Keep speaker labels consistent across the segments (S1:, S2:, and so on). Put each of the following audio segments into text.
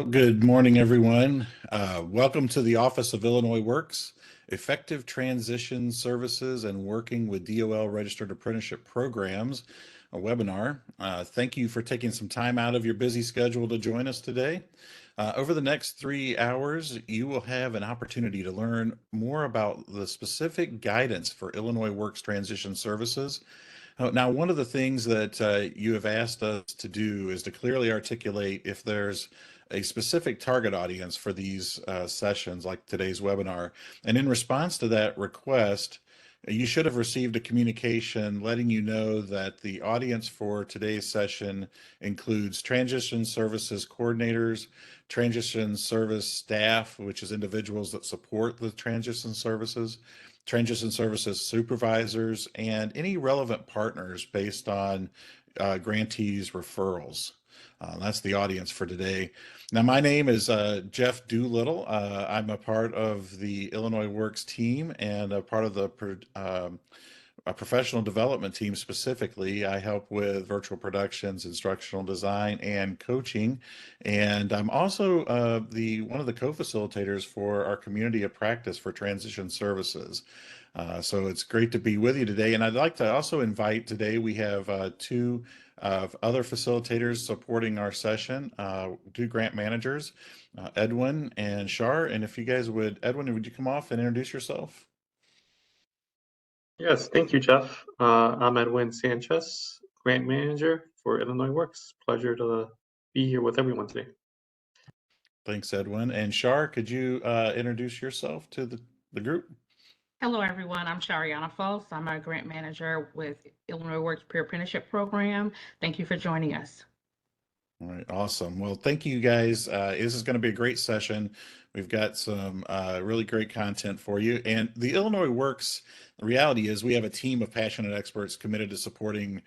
S1: Well, good morning, everyone. Welcome to the Office of Illinois Works, Effective Transition Services and Working with DOL Registered Apprenticeship Programs, a webinar. Thank you for taking some time out of your busy schedule to join us today. Over the next 3 hours, you will have an opportunity to learn more about the specific guidance for Illinois Works Transition Services. Now, one of the things that you have asked us to do is to clearly articulate if there's a specific target audience for these sessions, like today's webinar. And in response to that request, you should have received a communication letting you know that the audience for today's session includes transition services coordinators, transition service staff, which is individuals that support the transition services supervisors, and any relevant partners based on grantees' referrals. That's the audience for today. Now, my name is Jeff Doolittle. I'm a part of the Illinois Works team and a part of the a professional development team specifically. I help with virtual productions, instructional design, and coaching. And I'm also one of the co-facilitators for our community of practice for transition services. So it's great to be with you today. And I'd like to also invite today, we have two other facilitators supporting our session, two grant managers, Edwin and Shar. And if you guys would, Edwin, would you come off and introduce yourself?
S2: Yes, thank you, Jeff. I'm Edwin Sanchez, Grant Manager for Illinois Works. Pleasure to be here with everyone today.
S1: Thanks, Edwin. And Shar, could you introduce yourself to the group?
S3: Hello, everyone. I'm Shariana Falls. I'm a grant manager with Illinois Works Peer Apprenticeship Program. Thank you for joining us.
S1: All right, awesome. Well, thank you guys. This is going to be a great session. We've got some really great content for you. And the Illinois Works, the reality is we have a team of passionate experts committed to supporting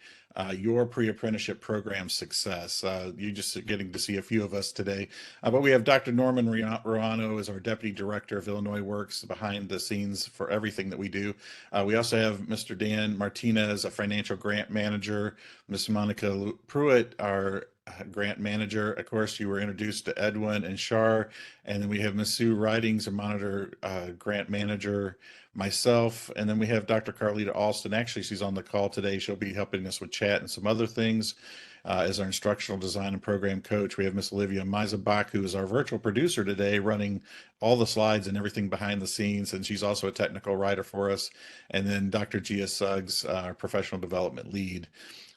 S1: your pre-apprenticeship program success. You're just getting to see a few of us today. But we have Dr. Norman Ruano as our Deputy Director of Illinois Works behind the scenes for everything that we do. We also have Mr. Dan Martinez, a Financial Grant Manager, Ms. Monica Pruitt, our grant manager. Of course, you were introduced to Edwin and Shar, and then we have Ms. Sue Ridings, a monitor grant manager, myself, and then we have Dr. Carlita Alston. Actually, she's on the call today. She'll be helping us with chat and some other things as our instructional design and program coach. We have Ms. Olivia Meisebach, who is our virtual producer today, running all the slides and everything behind the scenes, and she's also a technical writer for us. And then Dr. Gia Suggs, our professional development lead.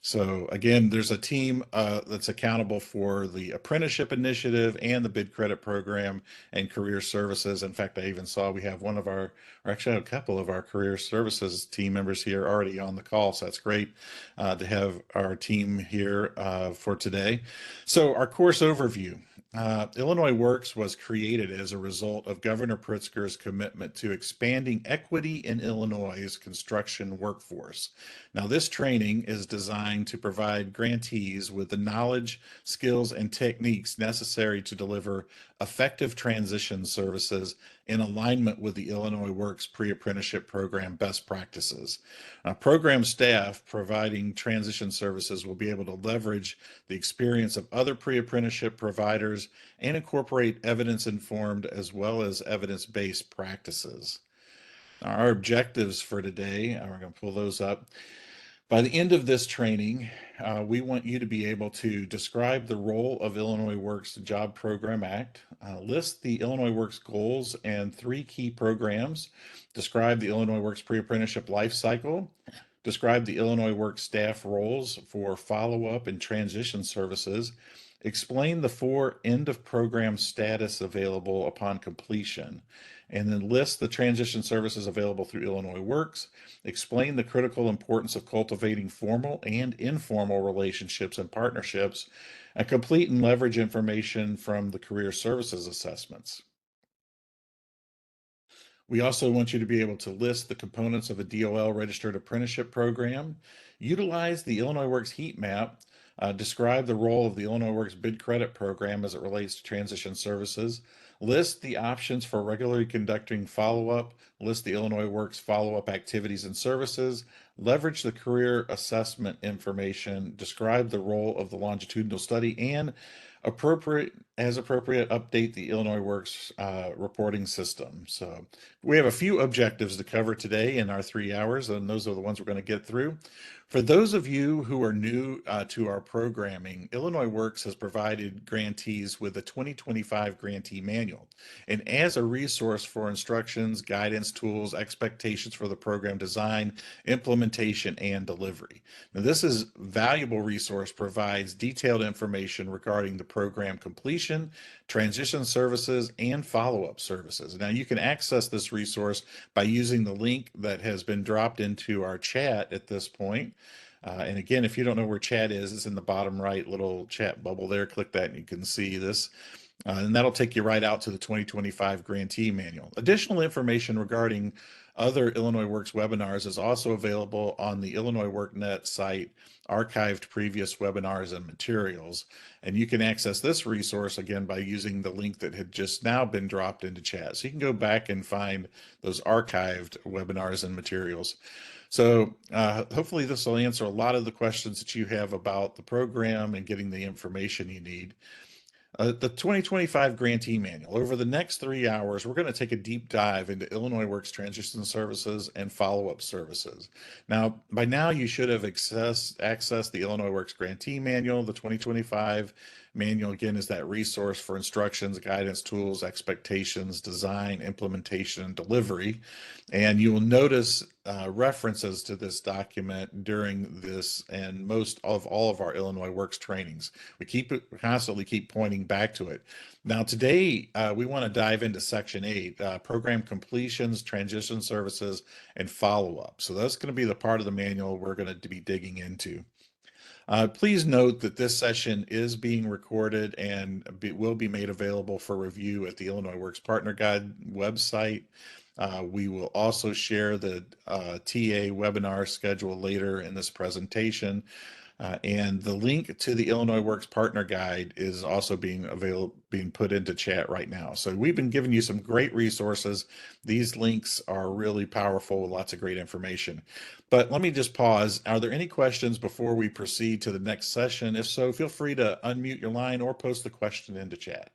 S1: So again, there's a team that's accountable for the apprenticeship initiative and the bid credit program and career services. In fact, I even saw we have one of our, or actually a couple of our career services team members here already on the call. So that's great to have our team here for today. So our course overview. Illinois Works was created as a result of Governor Pritzker's commitment to expanding equity in Illinois' construction workforce. Now, this training is designed to provide grantees with the knowledge, skills, and techniques necessary to deliver effective transition services in alignment with the Illinois Works pre-apprenticeship program best practices. Program staff providing transition services will be able to leverage the experience of other pre-apprenticeship providers and incorporate evidence-informed as well as evidence-based practices. Our objectives for today, we're going to pull those up. By the end of this training, we want you to be able to describe the role of Illinois Works Job Program Act, list the Illinois Works goals and 3 key programs, describe the Illinois Works pre-apprenticeship life cycle, describe the Illinois Works staff roles for follow-up and transition services, explain the 4 end of program status available upon completion, and then list the transition services available through Illinois Works, explain the critical importance of cultivating formal and informal relationships and partnerships, and complete and leverage information from the career services assessments. We also want you to be able to list the components of a DOL registered apprenticeship program, utilize the Illinois Works heat map, describe the role of the Illinois Works bid credit program as it relates to transition services, list the options for regularly conducting follow-up, list the Illinois Works follow-up activities and services, leverage the career assessment information, describe the role of the longitudinal study, and appropriate, update the Illinois Works reporting system. So we have a few objectives to cover today in our 3 hours, and those are the ones we're going to get through. For those of you who are new to our programming, Illinois Works has provided grantees with the 2025 Grantee Manual. And as a resource for instructions, guidance, tools, expectations for the program design, implementation, and delivery. Now, this is valuable resource, provides detailed information regarding the program completion, transition services, and follow-up services. Now, you can access this resource by using the link that has been dropped into our chat at this point. And again, if you don't know where chat is, it's in the bottom right little chat bubble there. Click that and you can see this. And that'll take you right out to the 2025 Grantee Manual. Additional information regarding other Illinois Works webinars is also available on the Illinois WorkNet site, archived previous webinars and materials. And you can access this resource again by using the link that had just now been dropped into chat. So you can go back and find those archived webinars and materials. So hopefully this will answer a lot of the questions that you have about the program and getting the information you need. The 2025 Grantee Manual. Over the next 3 hours, we're going to take a deep dive into Illinois Works transition services and follow-up services. Now, by now, you should have accessed the Illinois Works Grantee Manual. The 2025 manual, again, is that resource for instructions, guidance, tools, expectations, design, implementation, and delivery. And you will notice references to this document during this and most of all of our Illinois Works trainings. We constantly keep pointing back to it. Now today, we want to dive into Section 8, program completions, transition services, and follow-up. So that's going to be the part of the manual we're going to be digging into. Please note that this session is being recorded and will be made available for review at the Illinois Works Partner Guide website. We will also share the TA webinar schedule later in this presentation. And the link to the Illinois Works Partner Guide is also being put into chat right now. So we've been giving you some great resources. These links are really powerful with lots of great information. But let me just pause. Are there any questions before we proceed to the next session? If so, feel free to unmute your line or post the question into chat.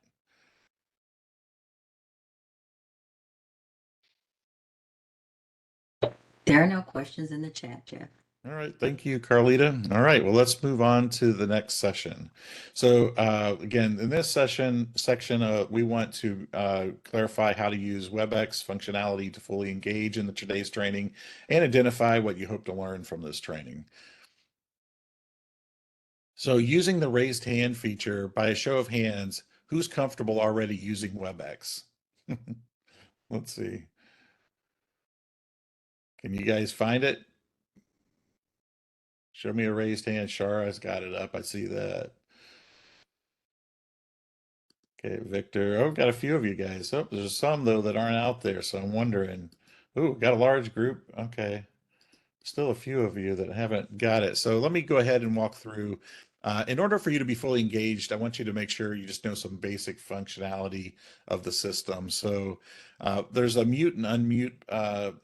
S4: There are no questions in the chat, Jeff.
S1: All right, thank you, Carlita. All right, well, let's move on to the next session. So again, in this section, we want to clarify how to use WebEx functionality to fully engage in today's training and identify what you hope to learn from this training. So using the raised hand feature, by a show of hands, who's comfortable already using WebEx? Let's see. Can you guys find it? Show me a raised hand. Shara's got it up. I see that. Okay, Victor. Oh, got a few of you guys. Oh, there's some though that aren't out there, so I'm wondering. Oh, got a large group. Okay. Still a few of you that haven't got it. So let me go ahead and walk through. In order for you to be fully engaged, I want you to make sure you just know some basic functionality of the system. So there's a mute and unmute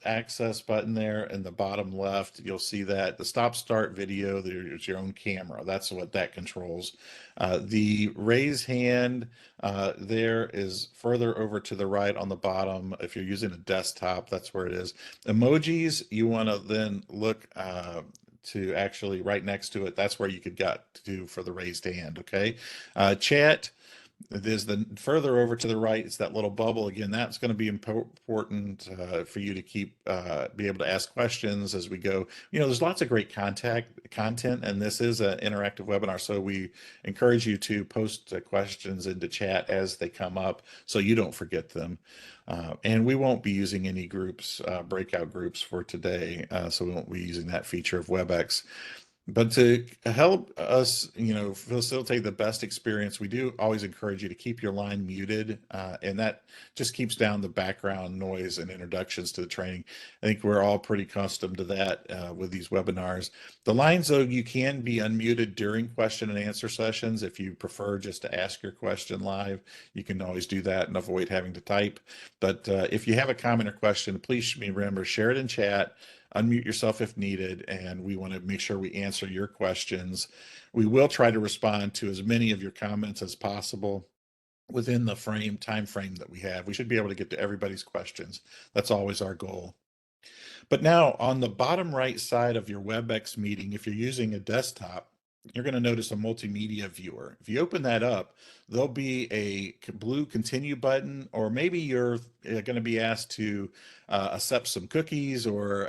S1: access button there in the bottom left. You'll see that the stop start video, there's your own camera. That's what that controls. The raise hand there is further over to the right on the bottom. If you're using a desktop, that's where it is. Emojis, you want to then look to actually right next to it. That's where you could get to for the raised hand. Okay. Chat. There's the further over to the right. It's that little bubble again. That's going to be important for you to keep be able to ask questions as we go. You know, there's lots of great content, and this is an interactive webinar, so we encourage you to post questions into chat as they come up, so you don't forget them. And we won't be using any groups, breakout groups for today, so we won't be using that feature of WebEx. But to help us, you know, facilitate the best experience, we do always encourage you to keep your line muted, and that just keeps down the background noise and introductions to the training. I think we're all pretty accustomed to that with these webinars. The lines, though, you can be unmuted during question and answer sessions. If you prefer just to ask your question live, you can always do that and avoid having to type. But if you have a comment or question, please remember, share it in chat. unmute yourself if needed, and we want to make sure we answer your questions. We will try to respond to as many of your comments as possible within the time frame that we have. We should be able to get to everybody's questions. That's always our goal. But now on the bottom right side of your WebEx meeting, if you're using a desktop, you're going to notice a multimedia viewer. If you open that up, there'll be a blue continue button, or maybe you're going to be asked to accept some cookies or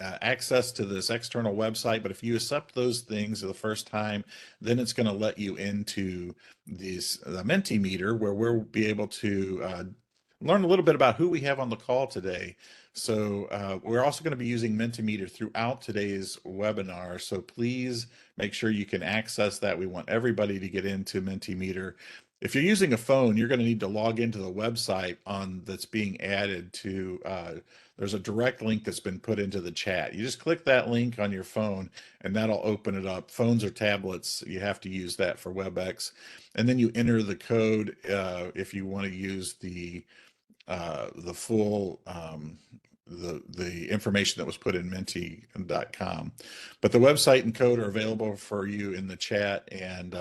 S1: access to this external website. But if you accept those things the first time, then it's going to let you into the Mentimeter, where we'll be able to learn a little bit about who we have on the call today. So we're also going to be using Mentimeter throughout today's webinar. So please make sure you can access that. We want everybody to get into Mentimeter. If you're using a phone, you're going to need to log into the website that's being added to, there's a direct link that's been put into the chat. You just click that link on your phone and that'll open it up. Phones or tablets, you have to use that for WebEx. And then you enter the code if you want to use the full the information that was put in menti.com. But the website and code are available for you in the chat, and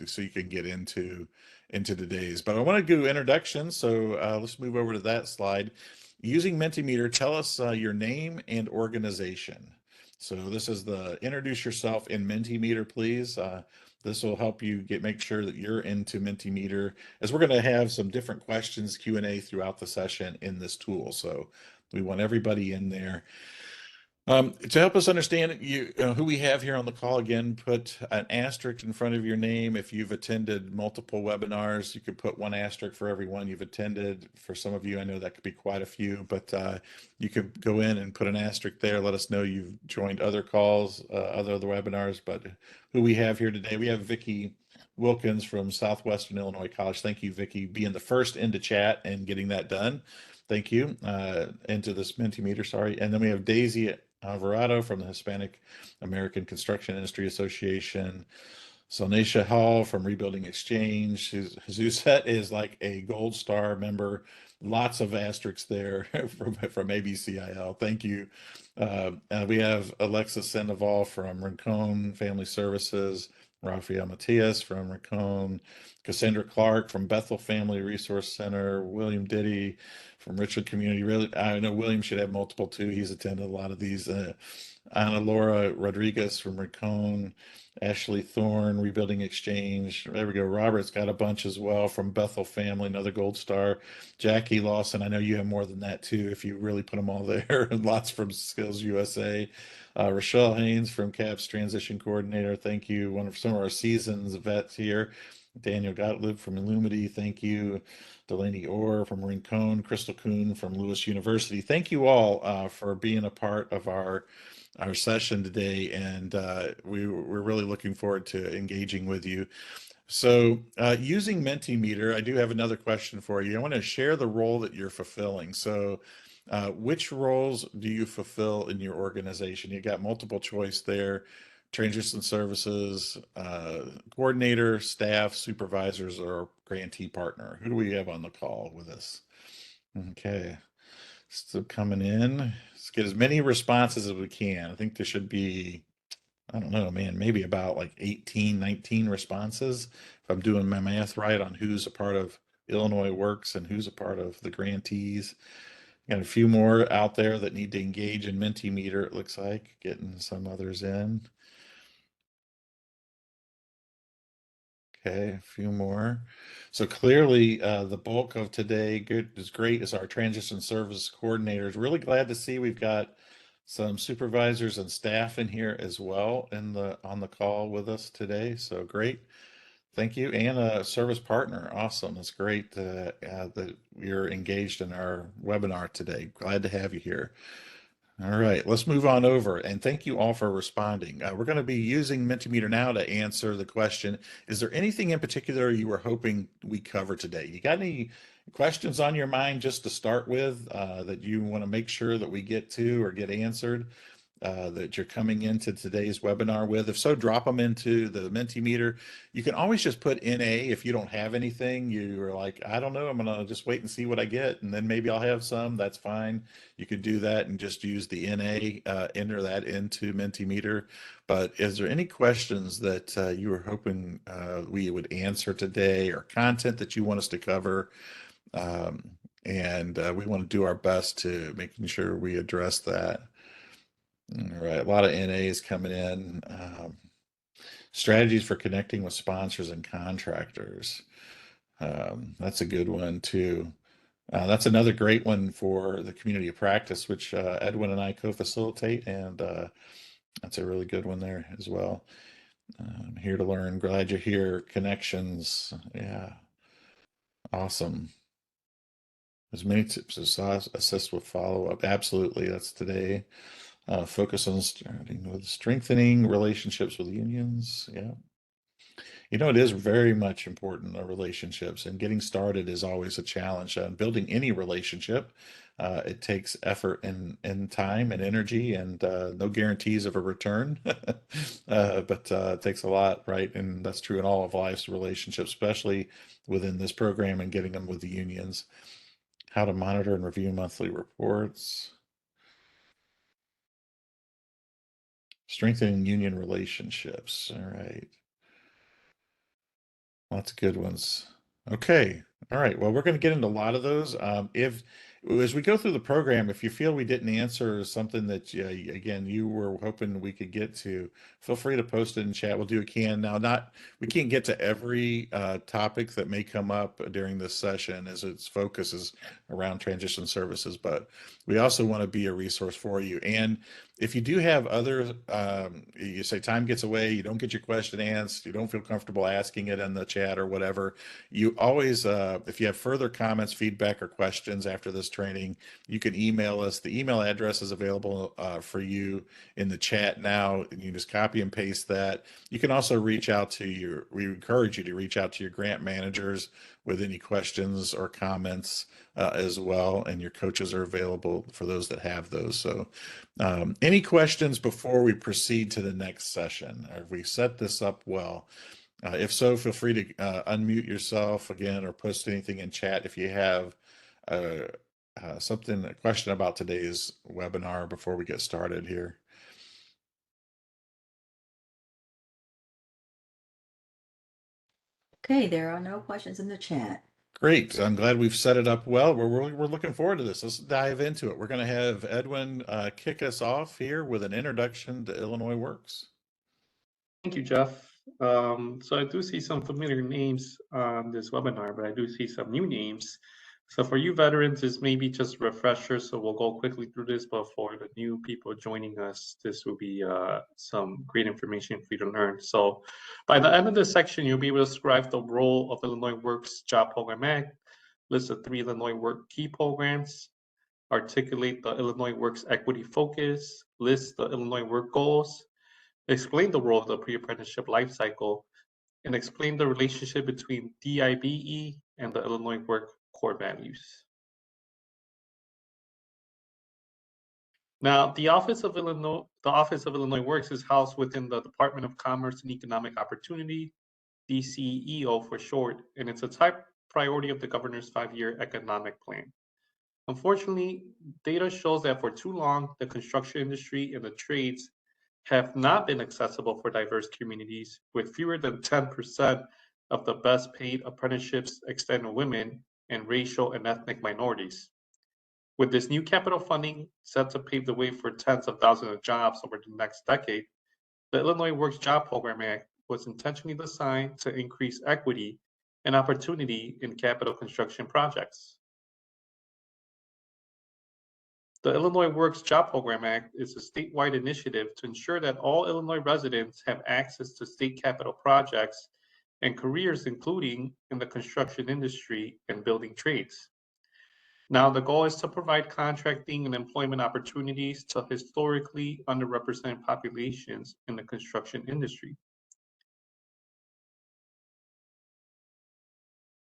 S1: so you can get into today's. But I want to do introductions, so let's move over to that slide. Using Mentimeter, tell us your name and organization. So this is the introduce yourself in Mentimeter, please. This will help you make sure that you're into Mentimeter, as we're going to have some different questions, Q&A throughout the session in this tool. So we want everybody in there. To help us understand who we have here on the call, again, put an asterisk in front of your name. If you've attended multiple webinars, you could put one asterisk for every one you've attended. For some of you, I know that could be quite a few, but you could go in and put an asterisk there. Let us know you've joined other calls, other webinars. But who we have here today, we have Vicki Wilkins from Southwestern Illinois College. Thank you, Vicki, being the first into chat and getting that done. Thank you. Into this Mentimeter, sorry. And then we have Daisy Alvarado from the Hispanic American Construction Industry Association. Sonisha Hall from Rebuilding Exchange. Suzette is like a gold star member. Lots of asterisks there from ABCIL. Thank you. We have Alexis Sandoval from Rincon Family Services. Rafael Matias from Rincon. Cassandra Clark from Bethel Family Resource Center. William Diddy from Richland Community. Really, I know William should have multiple too. He's attended a lot of these. Ana Laura Rodriguez from Rincon. Ashley Thorne, Rebuilding Exchange. There we go. Robert's got a bunch as well from Bethel Family, another gold star. Jackie Lawson, I know you have more than that too, if you really put them all there. Lots from Skills USA. Rochelle Haynes from CAPS Transition Coordinator. Thank you. One of some of our seasons vets here. Daniel Gottlieb from Illumity. Thank you. Delaney Orr from Rincon. Crystal Kuhn from Lewis University. Thank you all for being a part of our session today, and we're really looking forward to engaging with you. So using Mentimeter, I do have another question for you. I want to share the role that you're fulfilling. So which roles do you fulfill in your organization? You got multiple choice there: transition services, coordinator, staff, supervisors, or grantee partner. Who do we have on the call with us? Okay. Still coming in. Let's get as many responses as we can. I think there should be, I don't know, man, maybe about like 18, 19 responses, if I'm doing my math right, on who's a part of Illinois Works and who's a part of the grantees. Got a few more out there that need to engage in Mentimeter, it looks like, getting some others in. Okay, a few more. So clearly, the bulk of today is great is our transition service coordinators. Really glad to see we've got some supervisors and staff in here as well on the call with us today. So great. Thank you. And a service partner. Awesome. That's great that you're engaged in our webinar today. Glad to have you here. All right, let's move on over, and thank you all for responding. We're going to be using Mentimeter now to answer the question, is there anything in particular you were hoping we cover today? You got any questions on your mind just to start with that you want to make sure that we get to or get answered? that you're coming into today's webinar with. If so, drop them into the Mentimeter. You can always just put NA if you don't have anything. You're like, I don't know, I'm going to just wait and see what I get, and then maybe I'll have some. That's fine. You could do that and just use the NA, enter that into Mentimeter. But is there any questions that you were hoping we would answer today, or content that you want us to cover? And we want to do our best to making sure we address that. All right, a lot of NAs coming in. Strategies for connecting with sponsors and contractors. That's a good one too. That's another great one for the community of practice, which Edwin and I co-facilitate, and that's a really good one there as well. I'm here to learn. Glad you're here. Connections. Yeah. Awesome. As many tips as assist with follow-up. Absolutely. That's today. Focus on starting with strengthening relationships with unions. Yeah. You know, it is very much important, relationships, and getting started is always a challenge. Building any relationship, it takes effort and time and energy, and no guarantees of a return. But it takes a lot, right? And that's true in all of life's relationships, especially within this program and getting them with the unions. How to monitor and review monthly reports. Strengthening union relationships. All right. Lots of good ones. Okay. All right. Well, we're going to get into a lot of those. If as we go through the program, if you feel we didn't answer something that again you were hoping we could get to, feel free to post it in chat. We'll do a can. Now, not we can't get to every topic that may come up during this session, as its focus is around transition services, but we also want to be a resource for you. And if you do have other, you say time gets away, you don't get your question answered, you don't feel comfortable asking it in the chat or whatever, you always, if you have further comments, feedback, or questions after this training, you can email us. The email address is available for you in the chat now. You can just copy and paste that. You can also reach out to we encourage you to reach out to your grant managers with any questions or comments as well. And your coaches are available for those that have those. So any questions before we proceed to the next session? Have we set this up well? If so, feel free to unmute yourself again, or post anything in chat if you have a question about today's webinar before we get started here.
S4: Okay, there are no questions in the chat.
S1: Great. I'm glad we've set it up well. We're looking forward to this. Let's dive into it. We're going to have Edwin kick us off here with an introduction to Illinois Works.
S2: Thank you, Jeff. So I do see some familiar names on this webinar, but I do see some new names. So for you veterans, this may be just a refresher, so we'll go quickly through this, but for the new people joining us, this will be some great information for you to learn. So by the end of this section, you'll be able to describe the role of Illinois Works Job Program Act, list the 3 Illinois Work key programs, articulate the Illinois Works equity focus, list the Illinois Work goals, explain the role of the pre-apprenticeship lifecycle, and explain the relationship between DIBE and the Illinois Work core values. Now, the Office of Illinois Works is housed within the Department of Commerce and Economic Opportunity, DCEO for short, and it's a top priority of the governor's 5-year economic plan. Unfortunately, data shows that for too long, the construction industry and the trades have not been accessible for diverse communities, with fewer than 10% of the best paid apprenticeships extended to women and racial and ethnic minorities. With this new capital funding set to pave the way for tens of thousands of jobs over the next decade, the Illinois Works Job Program Act was intentionally designed to increase equity and opportunity in capital construction projects. The Illinois Works Job Program Act is a statewide initiative to ensure that all Illinois residents have access to state capital projects and careers, including in the construction industry and building trades. Now, the goal is to provide contracting and employment opportunities to historically underrepresented populations in the construction industry.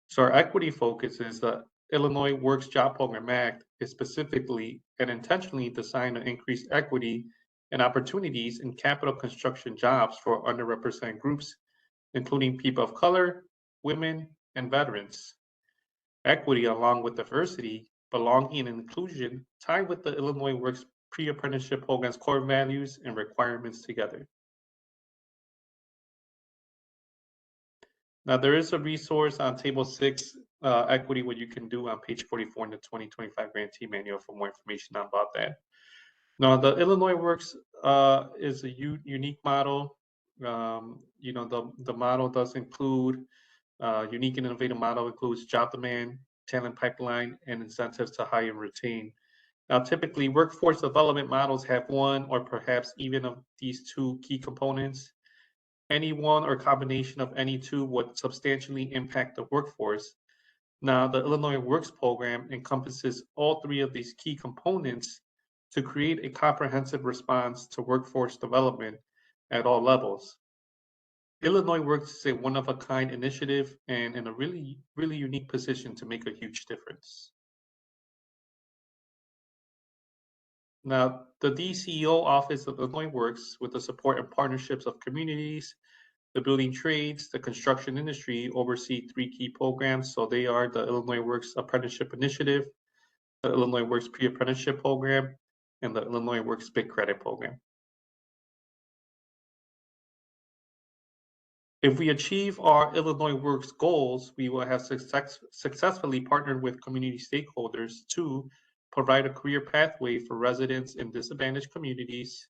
S2: So our equity focus is the Illinois Works Job Program Act is specifically and intentionally designed to increase equity and opportunities in capital construction jobs for underrepresented groups, including people of color, women, and veterans. Equity along with diversity, belonging, and inclusion tie with the Illinois Works pre-apprenticeship program's core values and requirements together. Now, there is a resource on Table 6, Equity, what you can do on page 44 in the 2025 Grantee Manual for more information about that. Now, the Illinois Works is a unique model. The model does include, unique and innovative model includes job demand, talent pipeline, and incentives to hire and retain. Now, typically, workforce development models have one or perhaps even of these two key components. Any one or combination of any two would substantially impact the workforce. Now, the Illinois Works program encompasses all three of these key components to create a comprehensive response to workforce development at all levels. Illinois Works is a one-of-a-kind initiative and in a really, really unique position to make a huge difference. Now, the DCEO Office of Illinois Works, with the support and partnerships of communities, the building trades, the construction industry, oversee three key programs. So they are the Illinois Works Apprenticeship Initiative, the Illinois Works Pre-Apprenticeship Program, and the Illinois Works Big Credit Program. If we achieve our Illinois Works goals, we will have successfully partnered with community stakeholders to provide a career pathway for residents in disadvantaged communities,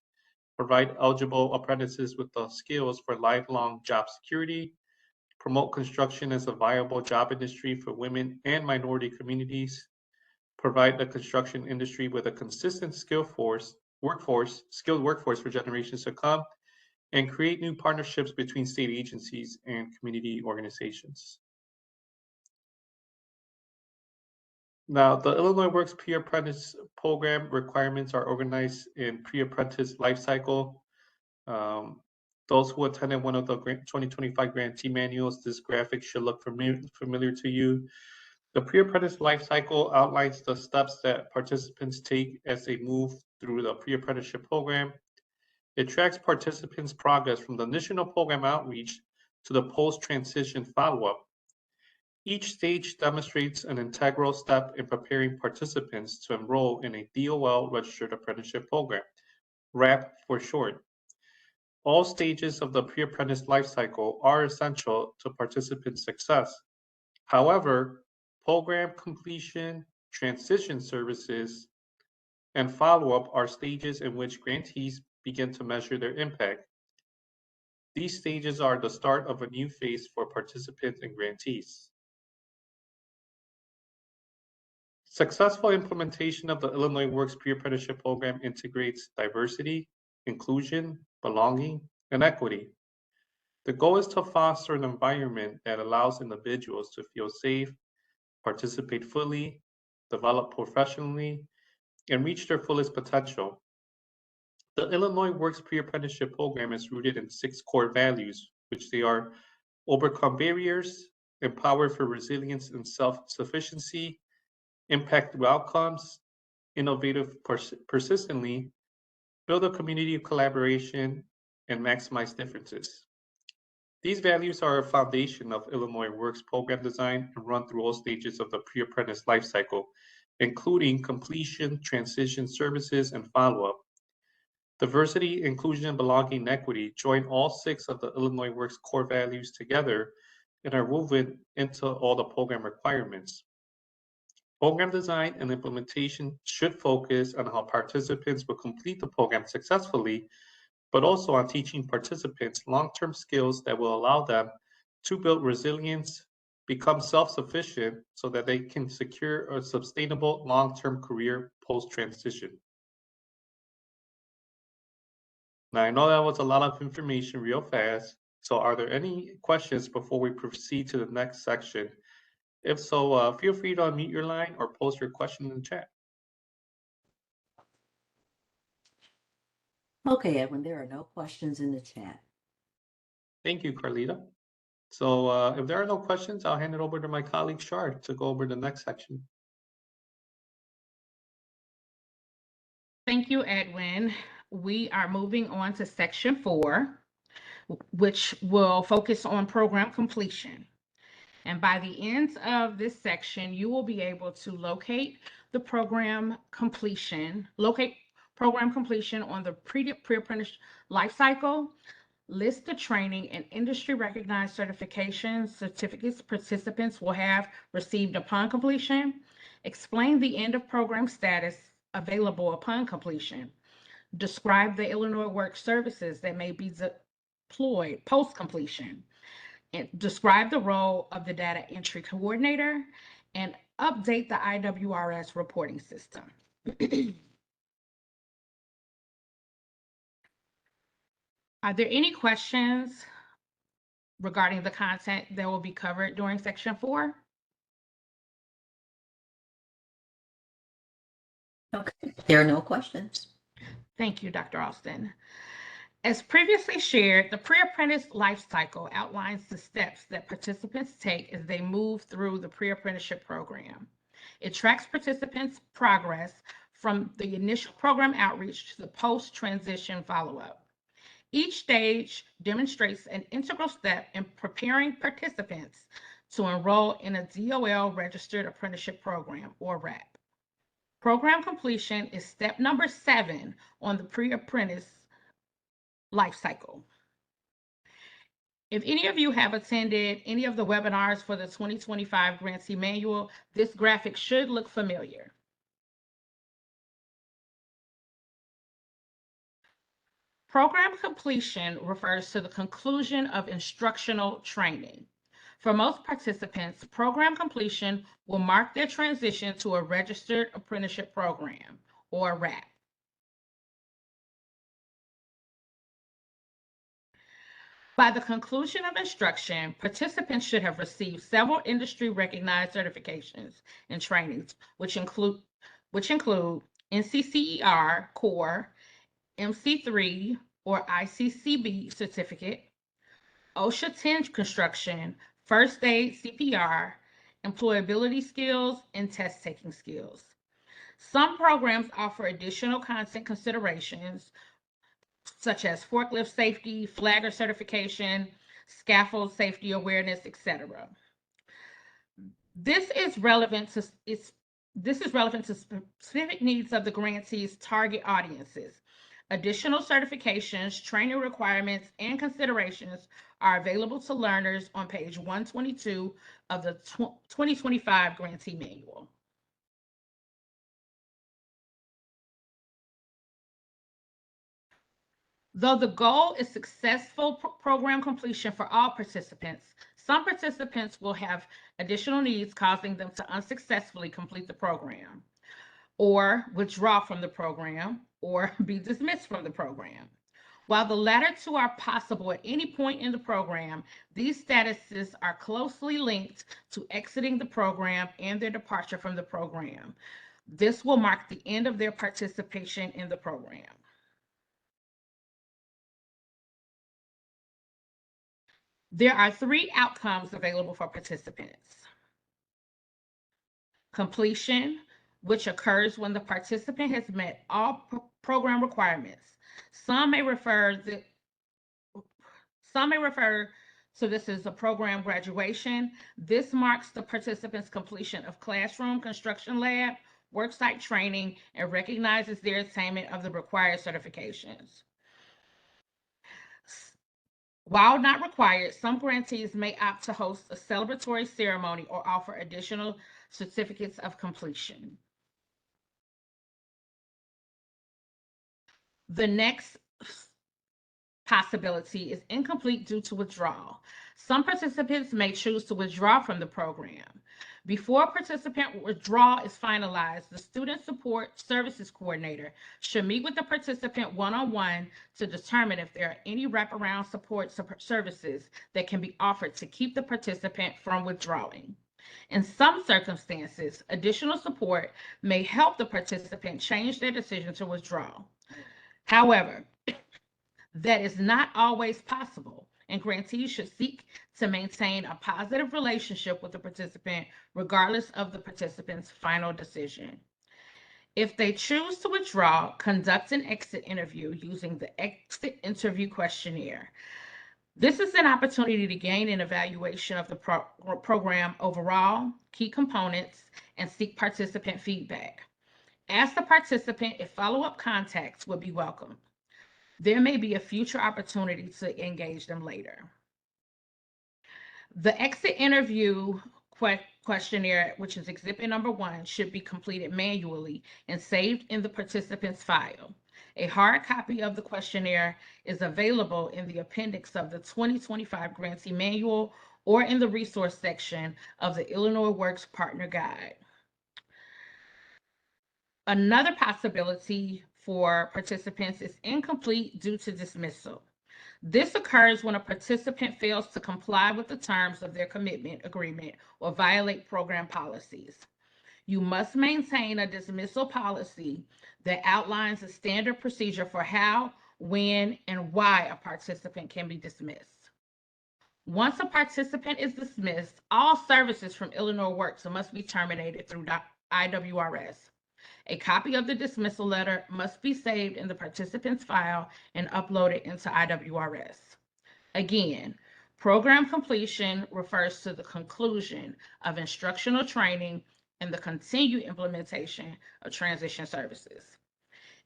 S2: provide eligible apprentices with the skills for lifelong job security, promote construction as a viable job industry for women and minority communities, provide the construction industry with a consistent skilled workforce for generations to come, and create new partnerships between state agencies and community organizations. Now, the Illinois Works Pre-Apprentice Program requirements are organized in pre-apprentice life cycle. Those who attended one of the 2025 grantee manuals, this graphic should look familiar to you. The pre-apprentice life cycle outlines the steps that participants take as they move through the pre-apprenticeship program. It tracks participants' progress from the initial program outreach to the post-transition follow-up. Each stage demonstrates an integral step in preparing participants to enroll in a DOL registered apprenticeship program, RAP for short. All stages of the pre-apprentice lifecycle are essential to participant success. However, program completion, transition services, and follow-up are stages in which grantees begin to measure their impact. These stages are the start of a new phase for participants and grantees. Successful implementation of the Illinois Works Pre-Apprenticeship Program integrates diversity, inclusion, belonging, and equity. The goal is to foster an environment that allows individuals to feel safe, participate fully, develop professionally, and reach their fullest potential. The Illinois Works Pre-Apprenticeship Program is rooted in 6 core values, which they are: overcome barriers, empower for resilience and self-sufficiency, impact through outcomes, innovative persistently, build a community of collaboration, and maximize differences. These values are a foundation of Illinois Works program design and run through all stages of the pre-apprentice lifecycle, including completion, transition services, and follow-up. Diversity, inclusion, belonging, and equity join all 6 of the Illinois Works core values together and are woven into all the program requirements. Program design and implementation should focus on how participants will complete the program successfully, but also on teaching participants long-term skills that will allow them to build resilience, become self-sufficient so that they can secure a sustainable long-term career post-transition. Now, I know that was a lot of information real fast, so are there any questions before we proceed to the next section? If so, feel free to unmute your line or post your question in the chat.
S4: Okay, Edwin, there are no questions in the chat.
S2: Thank you, Carlita. So if there are no questions, I'll hand it over to my colleague Shar to go over the next section.
S3: Thank you, Edwin. we are moving on to section 4, which will focus on program completion. And by the end of this section, you will be able to locate program completion on the pre-apprenticeship life cycle, list the training and industry recognized certifications, certificates participants will have received upon completion, explain the end of program status available upon completion, describe the Illinois Work services that may be deployed post completion, and describe the role of the data entry coordinator, and update the IWRS reporting system. Are there any questions regarding the content that will be covered during section 4?
S4: Okay, there are no questions.
S3: Thank you, Dr. Austin. As previously shared, the pre-apprentice life cycle outlines the steps that participants take as they move through the pre-apprenticeship program. It tracks participants' progress from the initial program outreach to the post-transition follow-up. Each stage demonstrates an integral step in preparing participants to enroll in a DOL registered apprenticeship program, or RAP. Program completion is step number 7 on the pre-apprentice life cycle. If any of you have attended any of the webinars for the 2025 Grantee Manual, this graphic should look familiar. Program completion refers to the conclusion of instructional training. For most participants, program completion will mark their transition to a registered apprenticeship program, or RAP. By the conclusion of instruction, participants should have received several industry-recognized certifications and trainings, which include NCCER Core, MC3 or ICCB certificate, OSHA 10 construction, first aid CPR, employability skills, and test taking skills. Some programs offer additional content considerations such as forklift safety, flagger certification, scaffold safety awareness, etc. This is relevant to specific needs of the grantee's target audiences. Additional certifications, training requirements, and considerations are available to learners on page 122 of the 2025 Grantee Manual. Though the goal is successful program completion for all participants, some participants will have additional needs causing them to unsuccessfully complete the program, or withdraw from the program, or be dismissed from the program. While the latter two are possible at any point in the program, these statuses are closely linked to exiting the program and their departure from the program. This will mark the end of their participation in the program. There are 3 outcomes available for participants. Completion, which occurs when the participant has met all program requirements. Some may refer to this as a program graduation. This marks the participant's completion of classroom, construction lab, worksite training, and recognizes their attainment of the required certifications. While not required, some grantees may opt to host a celebratory ceremony or offer additional certificates of completion. The next possibility is incomplete due to withdrawal. Some participants may choose to withdraw from the program. Before participant withdrawal is finalized, the Student Support Services Coordinator should meet with the participant one-on-one to determine if there are any wraparound support services that can be offered to keep the participant from withdrawing. In some circumstances, additional support may help the participant change their decision to withdraw. However, that is not always possible, and grantees should seek to maintain a positive relationship with the participant regardless of the participant's final decision. If they choose to withdraw, conduct an exit interview using the exit interview questionnaire. This is an opportunity to gain an evaluation of the program overall, key components, and seek participant feedback. Ask the participant if follow-up contacts would be welcome. There may be a future opportunity to engage them later. The exit interview questionnaire, which is exhibit number 1, should be completed manually and saved in the participant's file. A hard copy of the questionnaire is available in the appendix of the 2025 Grantee Manual or in the resource section of the Illinois Works Partner Guide. Another possibility for participants is incomplete due to dismissal. This occurs when a participant fails to comply with the terms of their commitment agreement or violate program policies. You must maintain a dismissal policy that outlines a standard procedure for how, when, and why a participant can be dismissed. Once a participant is dismissed, all services from Illinois Works must be terminated through IWRS. A copy of the dismissal letter must be saved in the participant's file and uploaded into IWRS. Again, program completion refers to the conclusion of instructional training and the continued implementation of transition services.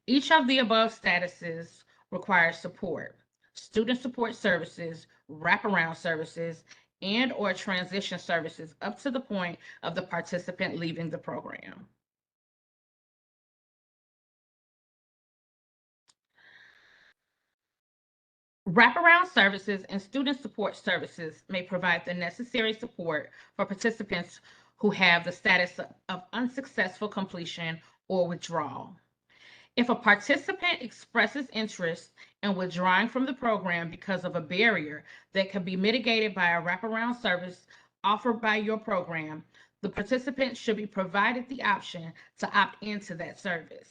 S3: Each of the above statuses requires support, student support services, wraparound services, and/or transition services up to the point of the participant leaving the program. Wraparound services and student support services may provide the necessary support for participants who have the status of unsuccessful completion or withdrawal. If a participant expresses interest in withdrawing from the program because of a barrier that can be mitigated by a wraparound service offered by your program, the participant should be provided the option to opt into that service.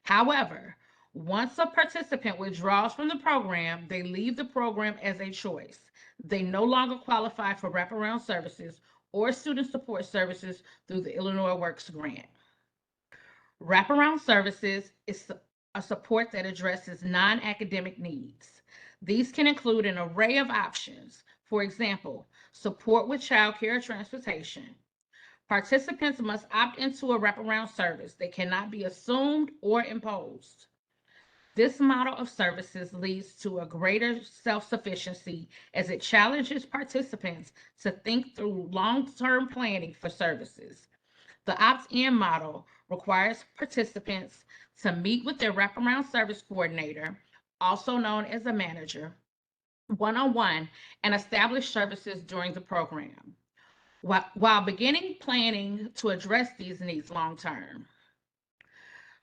S3: However, once a participant withdraws from the program, they leave the program as a choice. They no longer qualify for wraparound services or student support services through the Illinois Works grant. Wraparound services is a support that addresses non-academic needs. These can include an array of options. For example, support with childcare or transportation. Participants must opt into a wraparound service. They cannot be assumed or imposed. This model of services leads to a greater self-sufficiency as it challenges participants to think through long-term planning for services. The opt-in model requires participants to meet with their wraparound service coordinator, also known as a manager, one-on-one, and establish services during the program, while beginning planning to address these needs long-term.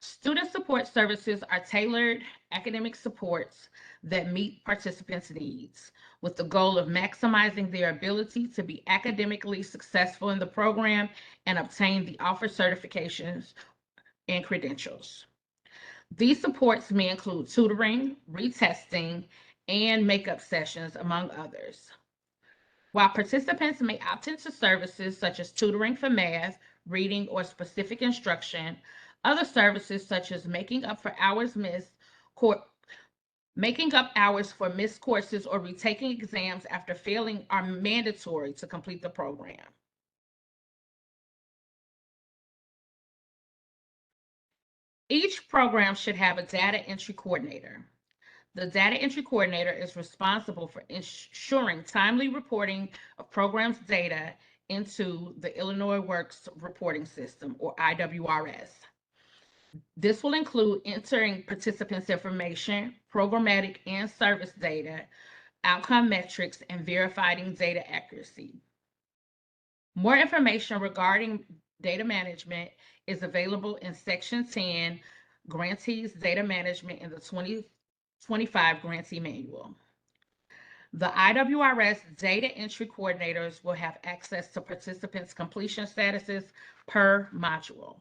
S3: Student support services are tailored academic supports that meet participants' needs with the goal of maximizing their ability to be academically successful in the program and obtain the offered certifications and credentials. These supports may include tutoring, retesting, and makeup sessions, among others. While participants may opt into services such as tutoring for math, reading, or specific instruction, other services such as making up hours for missed courses or retaking exams after failing are mandatory to complete the program. Each program should have a data entry coordinator. The data entry coordinator is responsible for ensuring timely reporting of programs' data into the Illinois Works Reporting System, or IWRS. This will include entering participants' information, programmatic and service data, outcome metrics, and verifying data accuracy. More information regarding data management is available in Section 10, Grantees Data Management in the 2025 Grantee Manual. The IWRS data entry coordinators will have access to participants' completion statuses per module.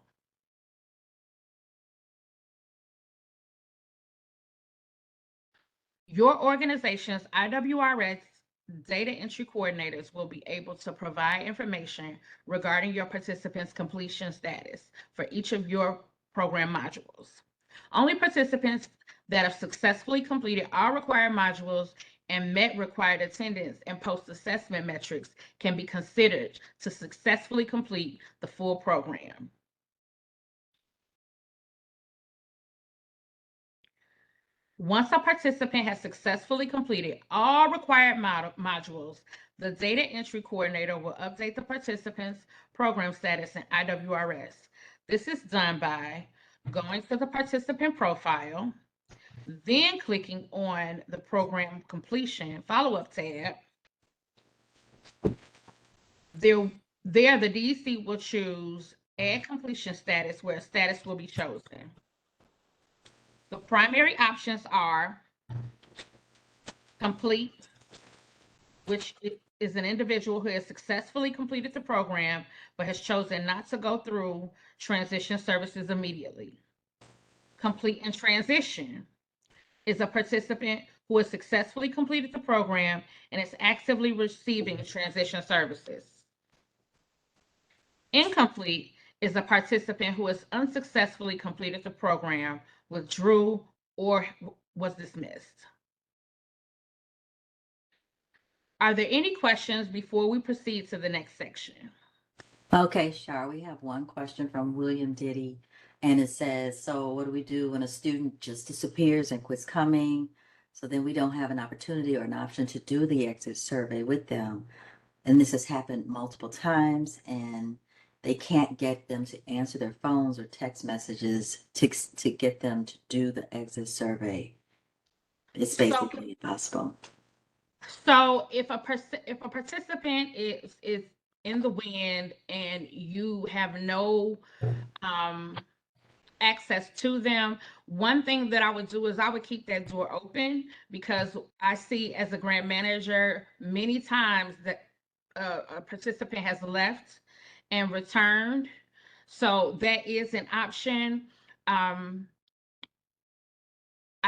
S3: Your organization's IWRS data entry coordinators will be able to provide information regarding your participants' completion status for each of your program modules. Only participants that have successfully completed all required modules and met required attendance and post-assessment metrics can be considered to successfully complete the full program. Once a participant has successfully completed all required modules, the data entry coordinator will update the participant's program status in IWRS. This is done by going to the participant profile, then clicking on the program completion follow-up tab. There, the DEC will choose add completion status, where a status will be chosen. The primary options are complete, which is an individual who has successfully completed the program but has chosen not to go through transition services immediately. Complete and transition is a participant who has successfully completed the program and is actively receiving transition services. Incomplete is a participant who has unsuccessfully completed the program, withdrew, or was dismissed. Are there any questions before we proceed to the next section?
S4: Okay, Shar, we have one question from William Diddy, and it says, so what do we do when a student just disappears and quits coming? So then we don't have an opportunity or an option to do the exit survey with them. And this has happened multiple times, and they can't get them to answer their phones or text messages to get them to do the exit survey. It's basically impossible.
S3: So if a participant is in the wind and you have no access to them, one thing that I would do is I would keep that door open, because I see as a grant manager many times that a participant has left and returned. So that is an option. I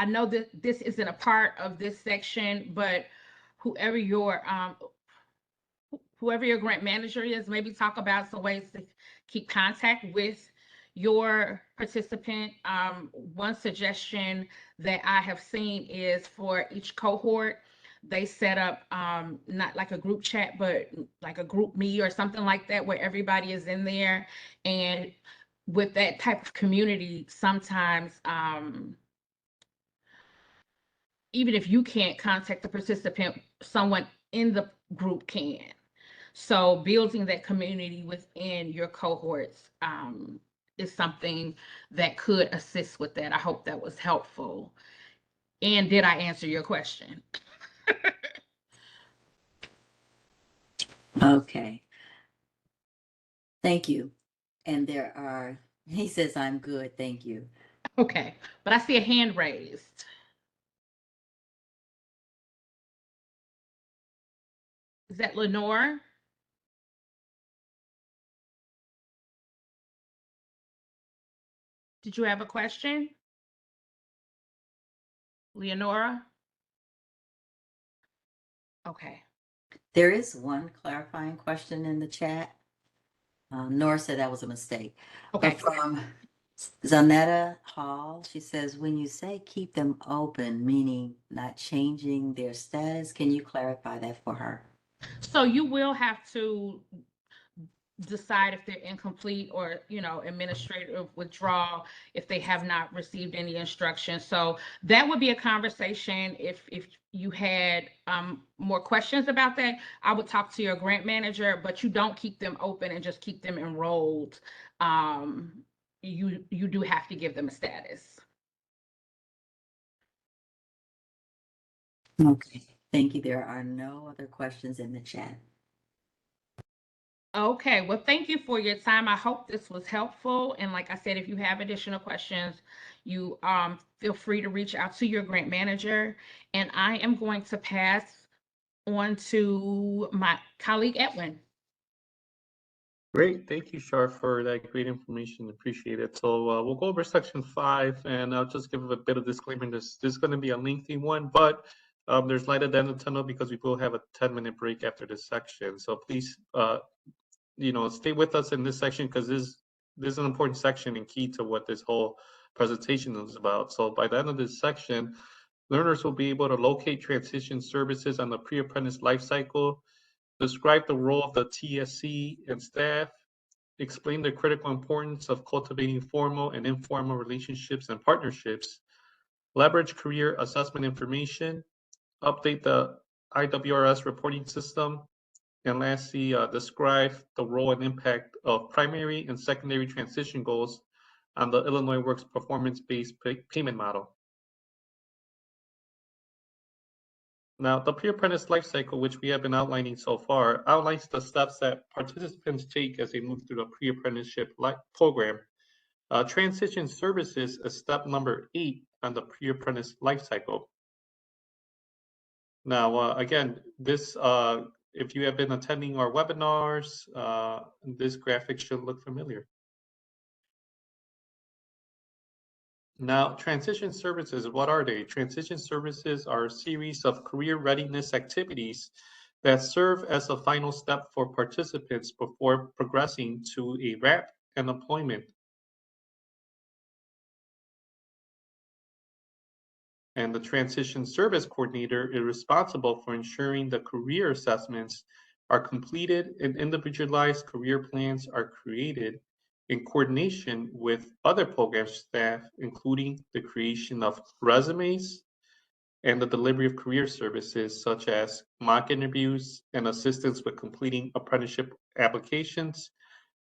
S3: know that this isn't a part of this section, but whoever your grant manager is, maybe talk about some ways to keep contact with your participant. One suggestion that I have seen is for each cohort, they set up not like a group chat, but like a group me or something like that, where everybody is in there. And with that type of community, sometimes even if you can't contact the participant, someone in the group can. So building that community within your cohorts is something that could assist with that. I hope that was helpful. And did I answer your question?
S4: Okay. Thank you. And he says, I'm good, thank you.
S3: Okay, but I see a hand raised. Is that Lenore? Did you have a question? Leonora? Okay.
S4: There is one clarifying question in the chat. Nora said that was a mistake.
S3: Okay.
S4: But from Zanetta Hall, she says, when you say keep them open, meaning not changing their status, can you clarify that for her?
S3: So you will have to decide if they're incomplete or, administrative withdrawal if they have not received any instructions. So that would be a conversation. If you had more questions about that, I would talk to your grant manager, but you don't keep them open and just keep them enrolled. You do have to give them a status.
S4: Okay, thank you. There are no other questions in the chat.
S3: Okay, well, thank you for your time. I hope this was helpful. And like I said, if you have additional questions, you feel free to reach out to your grant manager. And I am going to pass on to my colleague, Edwin.
S2: Great, thank you, Shar, for that great information. Appreciate it. So we'll go over section 5, and I'll just give a bit of disclaimer. This is going to be a lengthy one, but there's light at the end of the tunnel because we will have a 10-minute break after this section. So please, stay with us in this section because this this is an important section and key to what this whole presentation is about. So by the end of this section, learners will be able to locate transition services on the pre-apprentice life cycle, describe the role of the TSC and staff, explain the critical importance of cultivating formal and informal relationships and partnerships, leverage career assessment information, update the IWRS reporting system, and lastly, describe the role and impact of primary and secondary transition goals on the Illinois Works performance-based payment model. Now, the pre-apprentice life cycle, which we have been outlining so far, outlines the steps that participants take as they move through the pre-apprenticeship program. Transition services is step number 8 on the pre-apprentice life cycle. Now, again, this if you have been attending our webinars, this graphic should look familiar. Now, transition services, what are they? Transition services are a series of career readiness activities that serve as a final step for participants before progressing to a RAP and employment. And the transition service coordinator is responsible for ensuring the career assessments are completed and individualized career plans are created in coordination with other program staff, including the creation of resumes and the delivery of career services such as mock interviews and assistance with completing apprenticeship applications,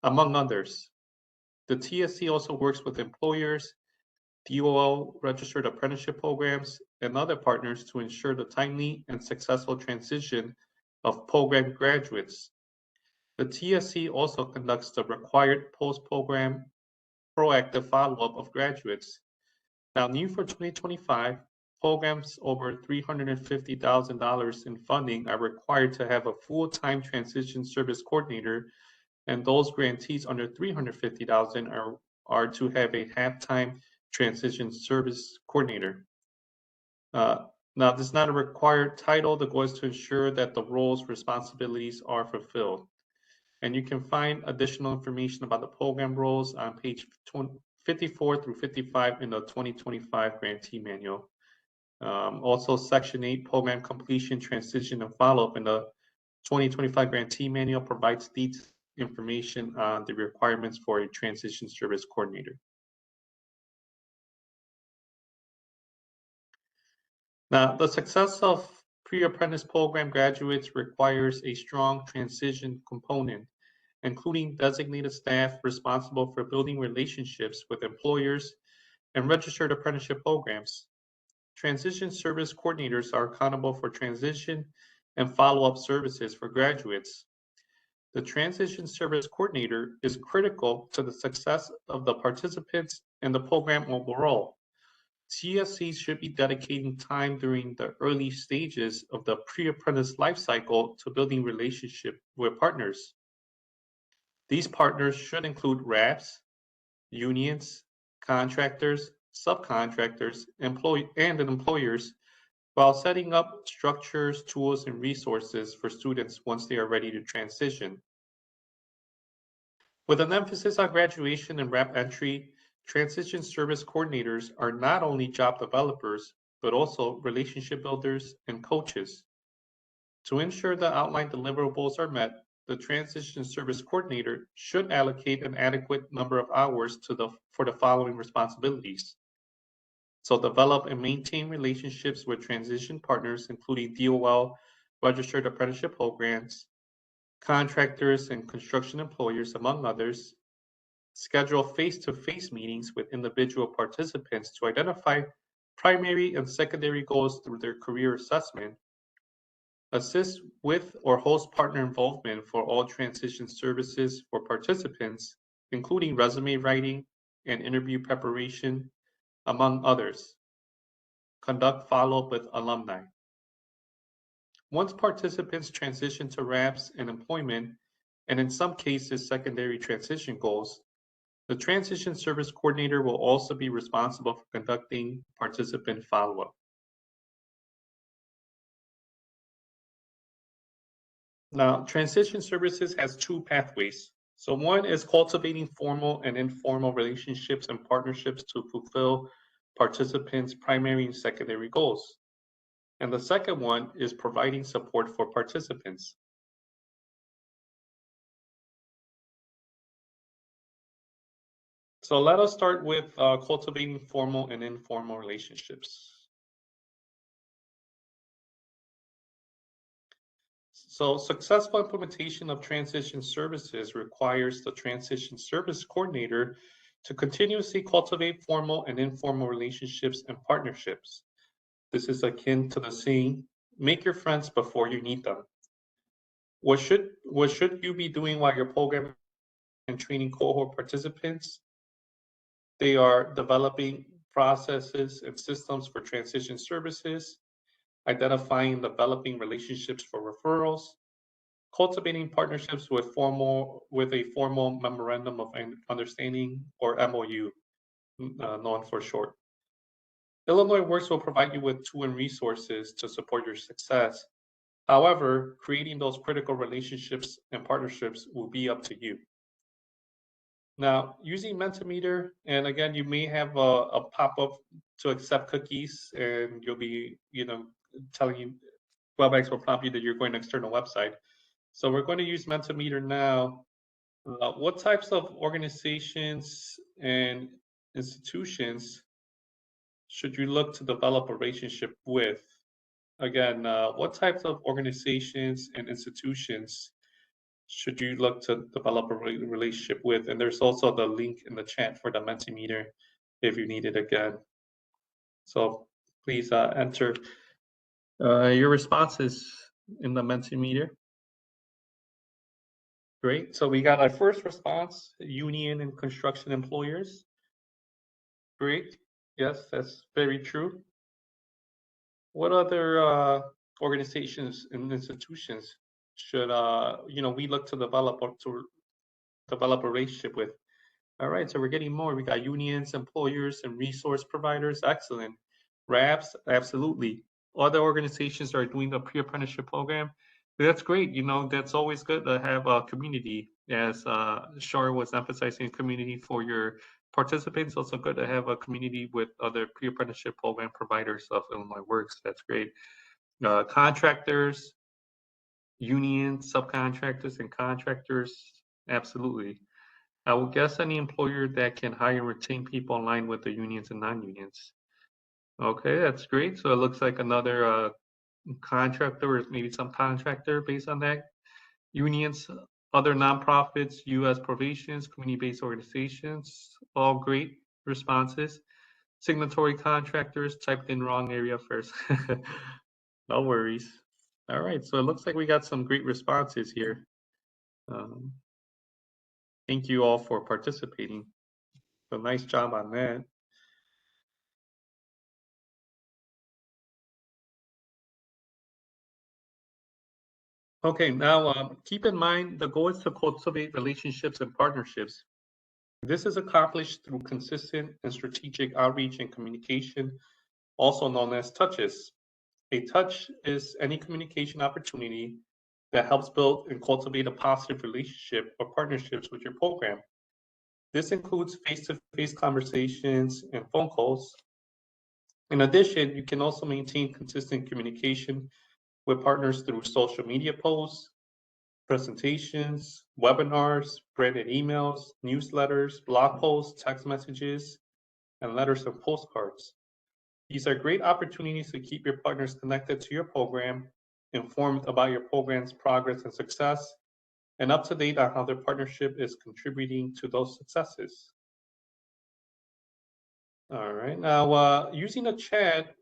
S2: among others. The TSC also works with employers, DOL registered apprenticeship programs, and other partners to ensure the timely and successful transition of program graduates. The TSC also conducts the required post-program proactive follow-up of graduates. Now, new for 2025, programs over $350,000 in funding are required to have a full-time transition service coordinator, and those grantees under $350,000 are to have a half-time transition service coordinator. Now, this is not a required title. The goal is to ensure that the roles, responsibilities are fulfilled. And you can find additional information about the program roles on page 54 through 55 in the 2025 grantee manual. Also, Section 8, Program Completion, Transition, and Follow-up in the 2025 grantee manual provides detailed information on the requirements for a transition service coordinator. Now, the success of pre-apprentice program graduates requires a strong transition component, including designated staff responsible for building relationships with employers and registered apprenticeship programs. Transition service coordinators are accountable for transition and follow-up services for graduates. The transition service coordinator is critical to the success of the participants and the program overall. TSCs should be dedicating time during the early stages of the pre-apprentice life cycle to building relationship with partners. These partners should include RAPs, unions, contractors, subcontractors, and employers, while setting up structures, tools, and resources for students once they are ready to transition. With an emphasis on graduation and RAP entry, transition service coordinators are not only job developers, but also relationship builders and coaches. To ensure the outlined deliverables are met, the transition service coordinator should allocate an adequate number of hours for the following responsibilities. So develop and maintain relationships with transition partners, including DOL registered apprenticeship programs, contractors and construction employers, among others. Schedule face-to-face meetings with individual participants to identify primary and secondary goals through their career assessment. Assist with or host partner involvement for all transition services for participants, including resume writing and interview preparation, among others. Conduct follow-up with alumni. Once participants transition to RAPs and employment, and in some cases secondary transition goals, the transition service coordinator will also be responsible for conducting participant follow-up. Now, transition services has two pathways. So one is cultivating formal and informal relationships and partnerships to fulfill participants' primary and secondary goals. And the second one is providing support for participants. So let us start with cultivating formal and informal relationships. So successful implementation of transition services requires the transition service coordinator to continuously cultivate formal and informal relationships and partnerships. This is akin to the saying, make your friends before you need them. What should you be doing while you're programming and training cohort participants? They are developing processes and systems for transition services, identifying and developing relationships for referrals, cultivating partnerships with a formal memorandum of understanding, or MOU, known for short. Illinois Works will provide you with tools and resources to support your success. However, creating those critical relationships and partnerships will be up to you. Now, using Mentimeter, and again, you may have a pop-up to accept cookies, and you'll be, telling you, WebEx will prompt you that you're going to external website. So we're going to use Mentimeter now. What types of organizations and institutions should you look to develop a relationship with? Again, what types of organizations and institutions should you look to develop a relationship with? And there's also the link in the chat for the Mentimeter if you need it again. So please enter your responses in the Mentimeter. Great. So we got our first response, union and construction employers. Great. Yes, that's very true. What other organizations and institutions should we look to develop a relationship with? All right, so we're getting more. We got unions, employers, and resource providers. Excellent. RAPs, absolutely. Other organizations are doing the pre-apprenticeship program. That's great. That's always good to have a community, as Shar was emphasizing, community for your participants. Also good to have a community with other pre-apprenticeship program providers of Illinois Works. That's great. Contractors, unions, subcontractors, and contractors, absolutely. I would guess any employer that can hire and retain people in line with the unions and non-unions. Okay, that's great. So it looks like another contractor, or maybe some contractor based on that. Unions, other nonprofits, U.S. probations, community-based organizations, all great responses. Signatory contractors, typed in wrong area first. No worries. All right, so it looks like we got some great responses here. Thank you all for participating. So nice job on that. Okay, now keep in mind the goal is to cultivate relationships and partnerships. This is accomplished through consistent and strategic outreach and communication, also known as touches. A touch is any communication opportunity that helps build and cultivate a positive relationship or partnerships with your program. This includes face-to-face conversations and phone calls. In addition, you can also maintain consistent communication with partners through social media posts, presentations, webinars, branded emails, newsletters, blog posts, text messages, and letters and postcards. These are great opportunities to keep your partners connected to your program, informed about your program's progress and success, and up to date on how their partnership is contributing to those successes. All right, now using the chat,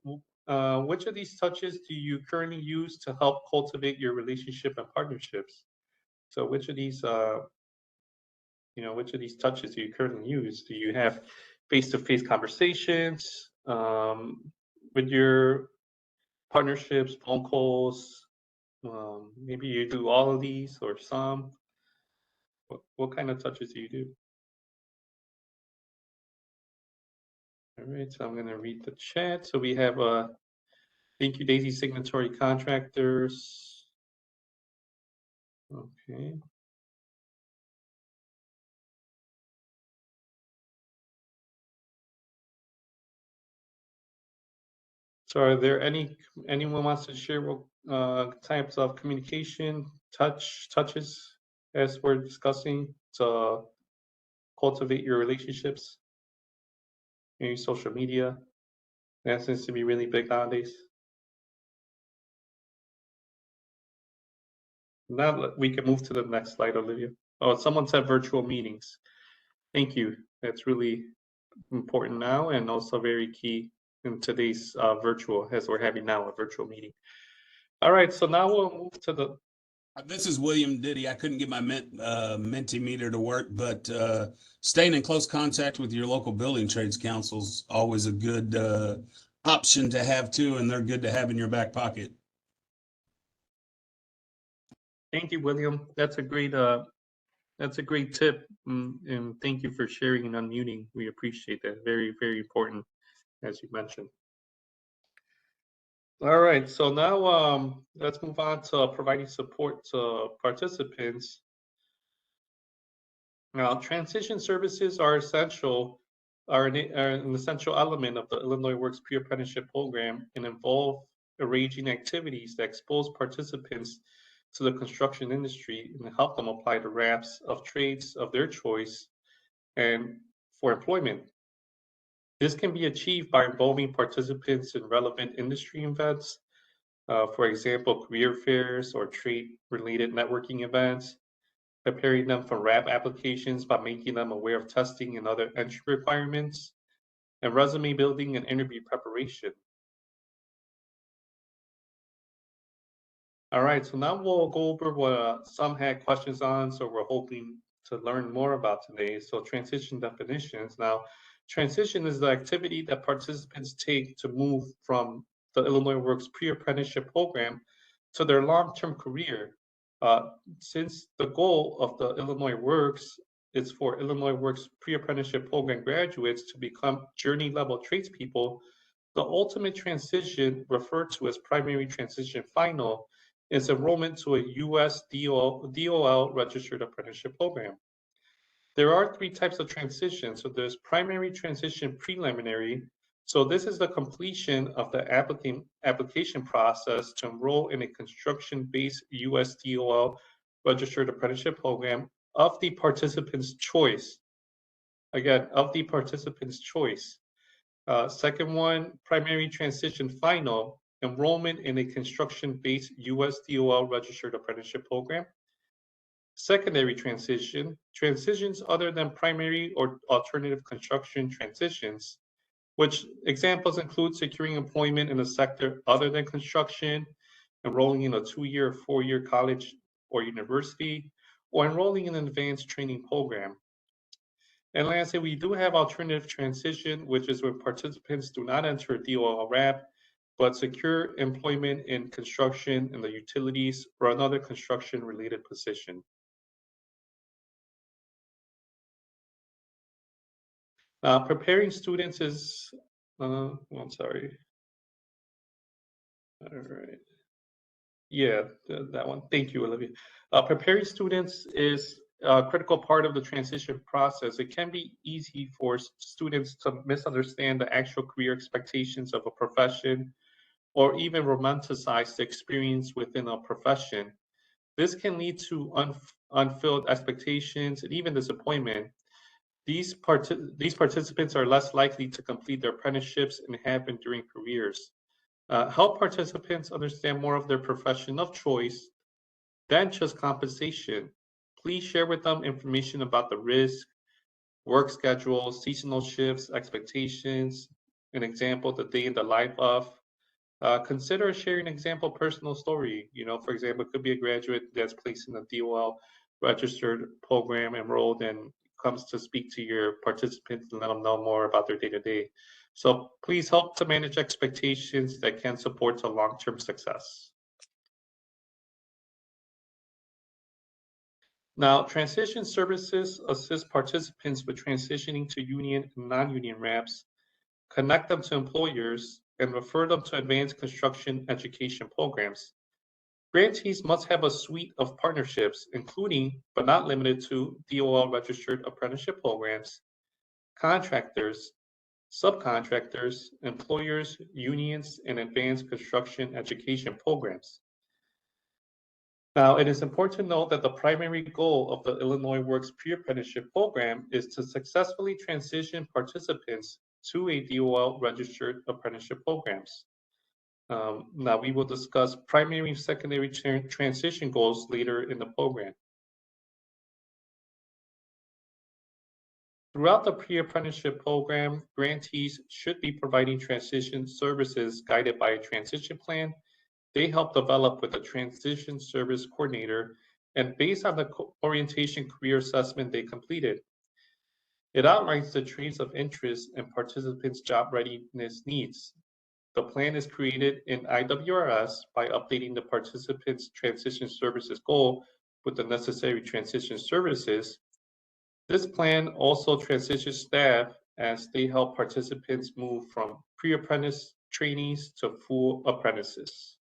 S2: which of these touches do you currently use to help cultivate your relationship and partnerships? So which of these touches do you currently use? Do you have face-to-face conversations with your partnerships, phone calls? Maybe you do all of these or some. What kind of touches do you do? All right, so I'm going to read the chat. So we have thank you, Daisy, signatory contractors. Okay. So are there anyone wants to share what types of communication touches as we're discussing to cultivate your relationships? Maybe social media. That seems to be really big nowadays. Now we can move to the next slide, Olivia. Oh, someone said virtual meetings. Thank you. That's really important now and also very key in today's virtual, as we're having now, a virtual meeting. All right, so now we'll move to the.
S5: This is William Diddy. I couldn't get my Mentimeter to work, but staying in close contact with your local building trades councils always a good option to have too, and they're good to have in your back pocket.
S2: Thank you, William. That's a great tip, and thank you for sharing and unmuting. We appreciate that. Very, very important, as you mentioned. All right, so now let's move on to providing support to participants. Now, transition services are an essential element of the Illinois Works Pre-Apprenticeship Program and involve arranging activities that expose participants to the construction industry and help them apply the wraps of trades of their choice and for employment. This can be achieved by involving participants in relevant industry events, for example, career fairs or trade-related networking events, preparing them for wrap applications by making them aware of testing and other entry requirements, and resume building and interview preparation. All right, so now we'll go over what some had questions on, so we're hoping to learn more about today. So transition definitions. Now, transition is the activity that participants take to move from the Illinois Works Pre-Apprenticeship Program to their long-term career. Since the goal of the Illinois Works is for Illinois Works Pre-Apprenticeship Program graduates to become journey-level tradespeople, the ultimate transition, referred to as primary transition final, is enrollment to a U.S. DOL registered apprenticeship program. There are three types of transition. So there's primary transition preliminary. So this is the completion of the application process to enroll in a construction-based U.S. DOL registered apprenticeship program of the participant's choice. Again, of the participant's choice. Second one, primary transition final, enrollment in a construction-based U.S. DOL registered apprenticeship program. Secondary transition, transitions other than primary or alternative construction transitions, which examples include securing employment in a sector other than construction, enrolling in a 2-year or 4-year college or university, or enrolling in an advanced training program. And lastly, we do have alternative transition, which is when participants do not enter a DOL wrap, but secure employment in construction, in the utilities, or another construction-related position. Preparing students is, I'm sorry. All right. Yeah, that one. Thank you, Olivia. Preparing students is a critical part of the transition process. It can be easy for students to misunderstand the actual career expectations of a profession or even romanticize the experience within a profession. This can lead to unfilled expectations and even disappointment. These participants are less likely to complete their apprenticeships and have enduring careers. Help participants understand more of their profession of choice than just compensation. Please share with them information about the risk, work schedules, seasonal shifts, expectations, an example, the day in the life of. Consider sharing an example personal story. For example, it could be a graduate that's placed in a DOL registered program, enrolled, and comes to speak to your participants and let them know more about their day-to-day. So please help to manage expectations that can support a long-term success. Now, transition services assist participants with transitioning to union and non-union wraps, connect them to employers, and refer them to advanced construction education programs. Grantees must have a suite of partnerships, including, but not limited to, DOL registered apprenticeship programs, contractors, subcontractors, employers, unions, and advanced construction education programs. Now, it is important to note that the primary goal of the Illinois Works Pre-Apprenticeship Program is to successfully transition participants to a DOL registered apprenticeship programs. Now, we will discuss primary and secondary transition goals later in the program. Throughout the pre-apprenticeship program, grantees should be providing transition services guided by a transition plan. They help develop with a transition service coordinator and based on the orientation career assessment they completed. It outlines the trades of interest and participants' job readiness needs. The plan is created in IWRS by updating the participants' transition services goal with the necessary transition services. This plan also transitions staff as they help participants move from pre-apprentice trainees to full apprentices.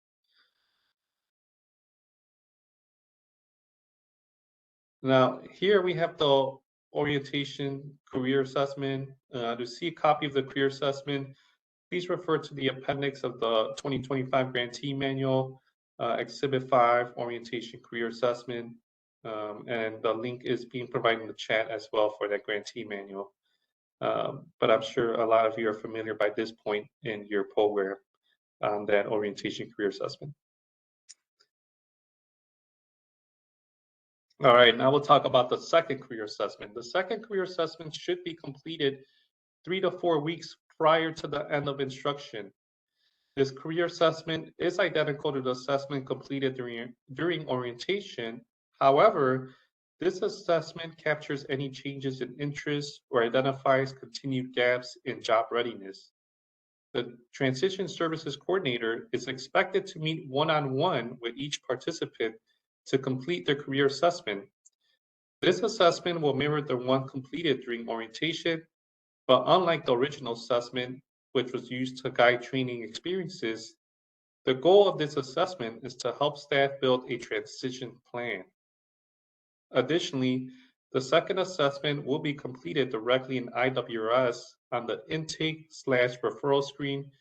S2: Now, here we have the orientation career assessment. To see a copy of the career assessment, please refer to the appendix of the 2025 grantee manual, Exhibit 5, Orientation Career Assessment. And the link is being provided in the chat as well for that grantee manual. But I'm sure a lot of you are familiar by this point in your program on that orientation career assessment. All right, now we'll talk about the second career assessment. The second career assessment should be completed 3 to 4 weeks prior to the end of instruction. This career assessment is identical to the assessment completed during orientation. However, this assessment captures any changes in interest or identifies continued gaps in job readiness. The Transition Services Coordinator is expected to meet one-on-one with each participant to complete their career assessment. This assessment will mirror the one completed during orientation, but unlike the original assessment, which was used to guide training experiences, the goal of this assessment is to help staff build a transition plan. Additionally, the second assessment will be completed directly in IWRS on the intake/referral screen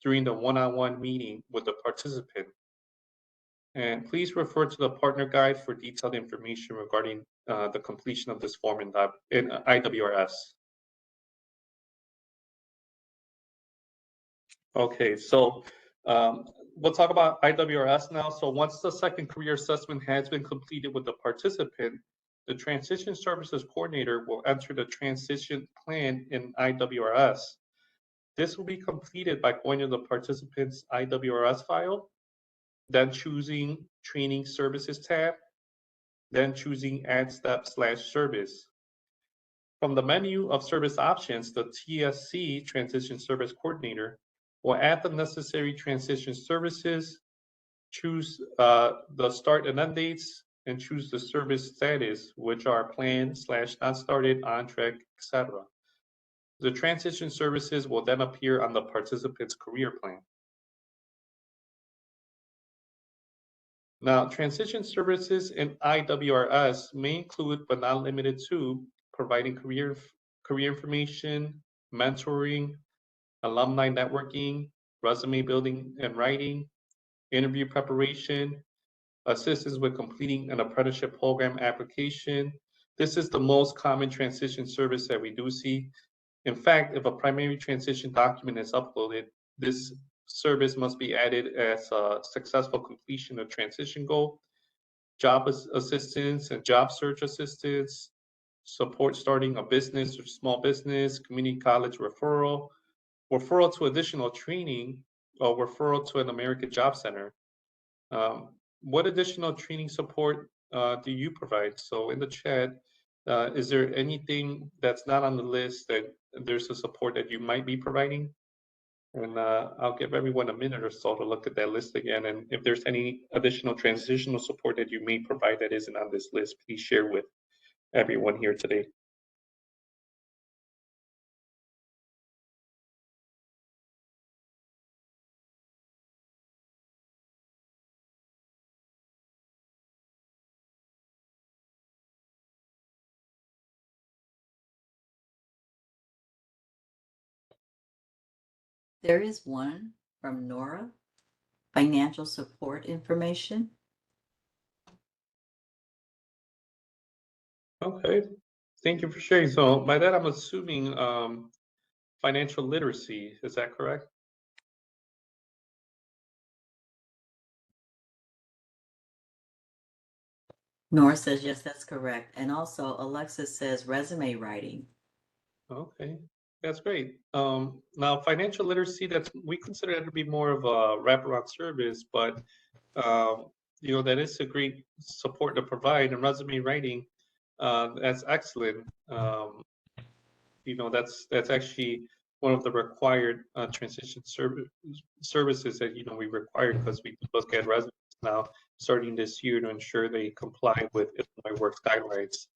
S2: during the one-on-one meeting with the participant. And please refer to the partner guide for detailed information regarding the completion of this form in IWRS. Okay, so we'll talk about IWRS now. So once the second career assessment has been completed with the participant, the Transition Services Coordinator will enter the transition plan in IWRS. This will be completed by going to the participant's IWRS file, then choosing Training Services tab, then choosing Add Step/Service. From the menu of service options, the TSC Transition Service Coordinator will add the necessary transition services, choose the start and end dates, and choose the service status, which are planned/not started, on track, etc. The transition services will then appear on the participant's career plan. Now, transition services in IWRS may include, but not limited to, providing career information, mentoring, alumni networking, resume building and writing, interview preparation, assistance with completing an apprenticeship program application. This is the most common transition service that we do see. In fact, if a primary transition document is uploaded, this service must be added as a successful completion of transition goal, job assistance and job search assistance, support starting a business or small business, community college referral, referral to additional training, or referral to an American Job Center. What additional training support do you provide? So in the chat, is there anything that's not on the list that there's a support that you might be providing? And I'll give everyone a minute or so to look at that list again. And if there's any additional transitional support that you may provide that isn't on this list, please share with everyone here today.
S4: There is one from Nora, financial support information.
S2: Okay, thank you for sharing. So by that, I'm assuming financial literacy. Is that correct?
S4: Nora says, yes, that's correct. And also Alexis says resume writing.
S2: Okay, that's great. Now financial literacy, we consider that to be more of a wraparound service, but um, that is a great support to provide. And resume writing, that's excellent. That's actually one of the required transition services that we require, because we look at resumes now starting this year to ensure they comply with Illinois Works guidelines.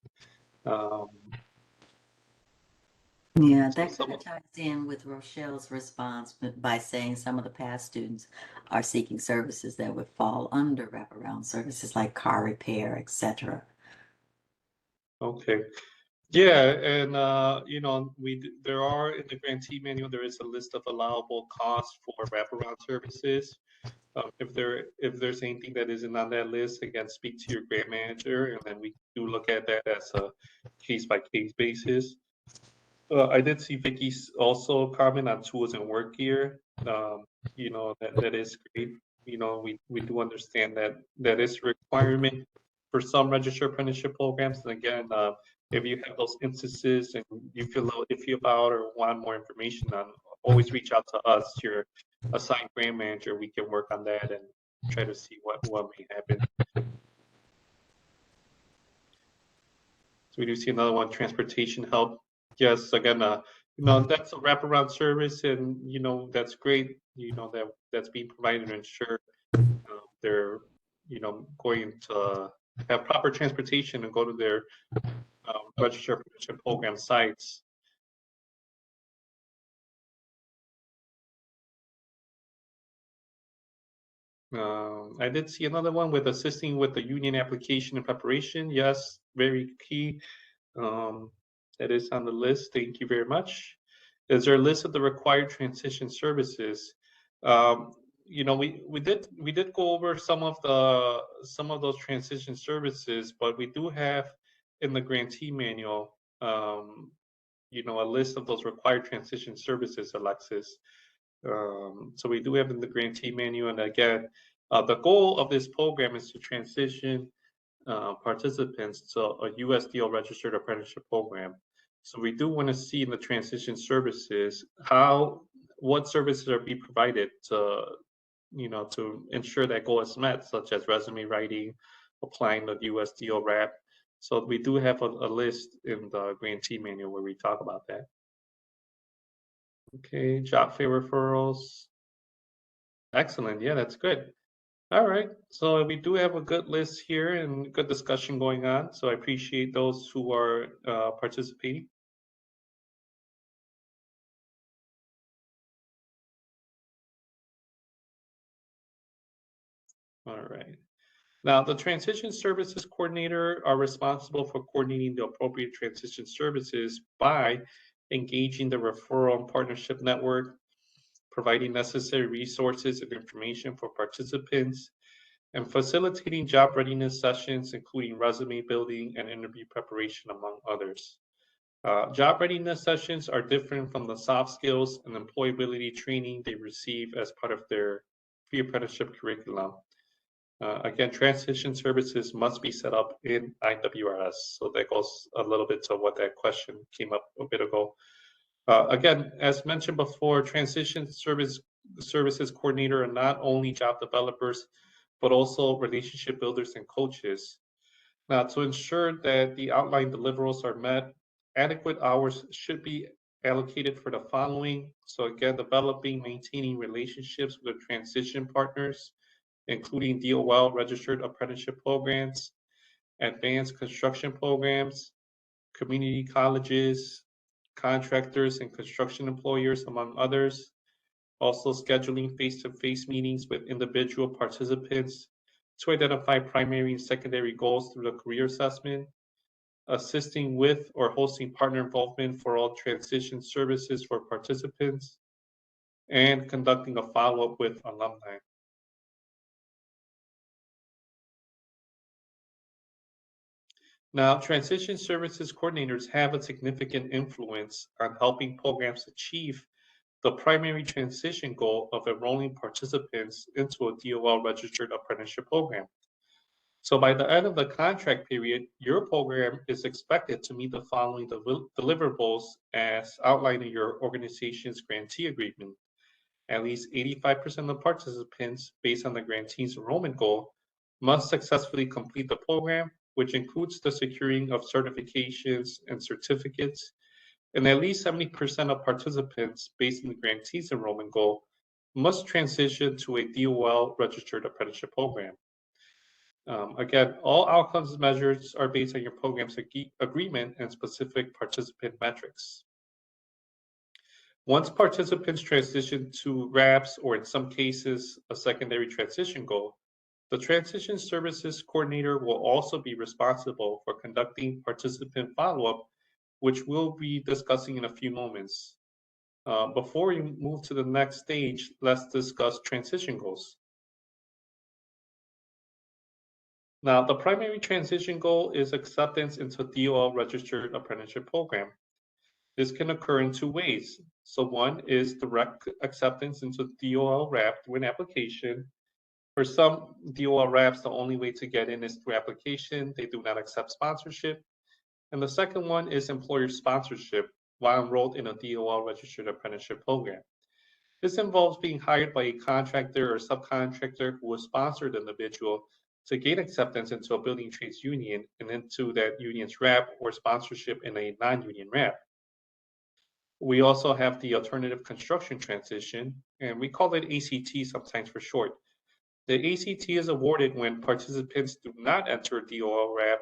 S4: Yeah, that
S2: So
S4: kind of ties in with Rochelle's response by saying some of the past students are seeking services that would fall under wraparound services like car repair, etc.
S2: okay. Yeah, and there are in the grantee manual, there is a list of allowable costs for wraparound services. If there's anything that isn't on that list, again, speak to your grant manager, and then we do look at that as a case by case basis. I did see Vicky's also comment on tools and work gear. That is great. We do understand that that is a requirement for some registered apprenticeship programs. And again, if you have those instances and you feel iffy about or want more information on, always reach out to us, your assigned grant manager. We can work on that and try to see what may happen. So we do see another one, transportation help. Yes, again, that's a wraparound service, and that's great. That's being provided to ensure they're going to have proper transportation and go to their registered apprenticeship program sites. I did see another one with assisting with the union application and preparation. Yes, very key. That is on the list. Thank you very much. Is there a list of the required transition services? We did go over some of those transition services, but we do have in the grantee manual, a list of those required transition services, Alexis. So we do have in the grantee manual, and again, the goal of this program is to transition participants to a USDO registered apprenticeship program. So we do want to see in the transition services what services are being provided to ensure that goal is met, such as resume writing, applying the USDO RAP. So we do have a list in the grantee manual where we talk about that. Okay, job fair referrals. Excellent. Yeah, that's good. All right. So we do have a good list here and good discussion going on. So I appreciate those who are participating. All right. Now, the transition services coordinator are responsible for coordinating the appropriate transition services by engaging the referral and partnership network, providing necessary resources and information for participants, and facilitating job readiness sessions, including resume building and interview preparation, among others. Job readiness sessions are different from the soft skills and employability training they receive as part of their pre-apprenticeship curriculum. Again, transition services must be set up in IWRS. So that goes a little bit to what that question came up a bit ago. Again, as mentioned before, transition services coordinator are not only job developers, but also relationship builders and coaches. Now, to ensure that the outlined deliverables are met, adequate hours should be allocated for the following. So again, developing, maintaining relationships with transition partners, including DOL registered apprenticeship programs, advanced construction programs, community colleges, contractors and construction employers, among others. Also scheduling face-to-face meetings with individual participants to identify primary and secondary goals through the career assessment, assisting with or hosting partner involvement for all transition services for participants, and conducting a follow-up with alumni. Now, transition services coordinators have a significant influence on helping programs achieve the primary transition goal of enrolling participants into a DOL registered apprenticeship program. So by the end of the contract period, your program is expected to meet the following deliverables as outlined in your organization's grantee agreement. At least 85% of participants, based on the grantee's enrollment goal, must successfully complete the program, which includes the securing of certifications and certificates, and at least 70% of participants, based on the grantee's enrollment goal, must transition to a DOL registered apprenticeship program. Again, all outcomes measures are based on your program's agreement and specific participant metrics. Once participants transition to RAPS, or in some cases, a secondary transition goal, the Transition Services Coordinator will also be responsible for conducting participant follow-up, which we'll be discussing in a few moments. Before we move to the next stage, let's discuss transition goals. Now, the primary transition goal is acceptance into DOL registered apprenticeship program. This can occur in two ways. So one is direct acceptance into DOL RAP through an application. For some DOL RAPs, the only way to get in is through application. They do not accept sponsorship. And the second one is employer sponsorship while enrolled in a DOL registered apprenticeship program. This involves being hired by a contractor or subcontractor who will sponsor the individual to gain acceptance into a building trades union and into that union's RAP or sponsorship in a non-union RAP. We also have the alternative construction transition, and we call it ACT sometimes for short. The ACT is awarded when participants do not enter a DOL RAP,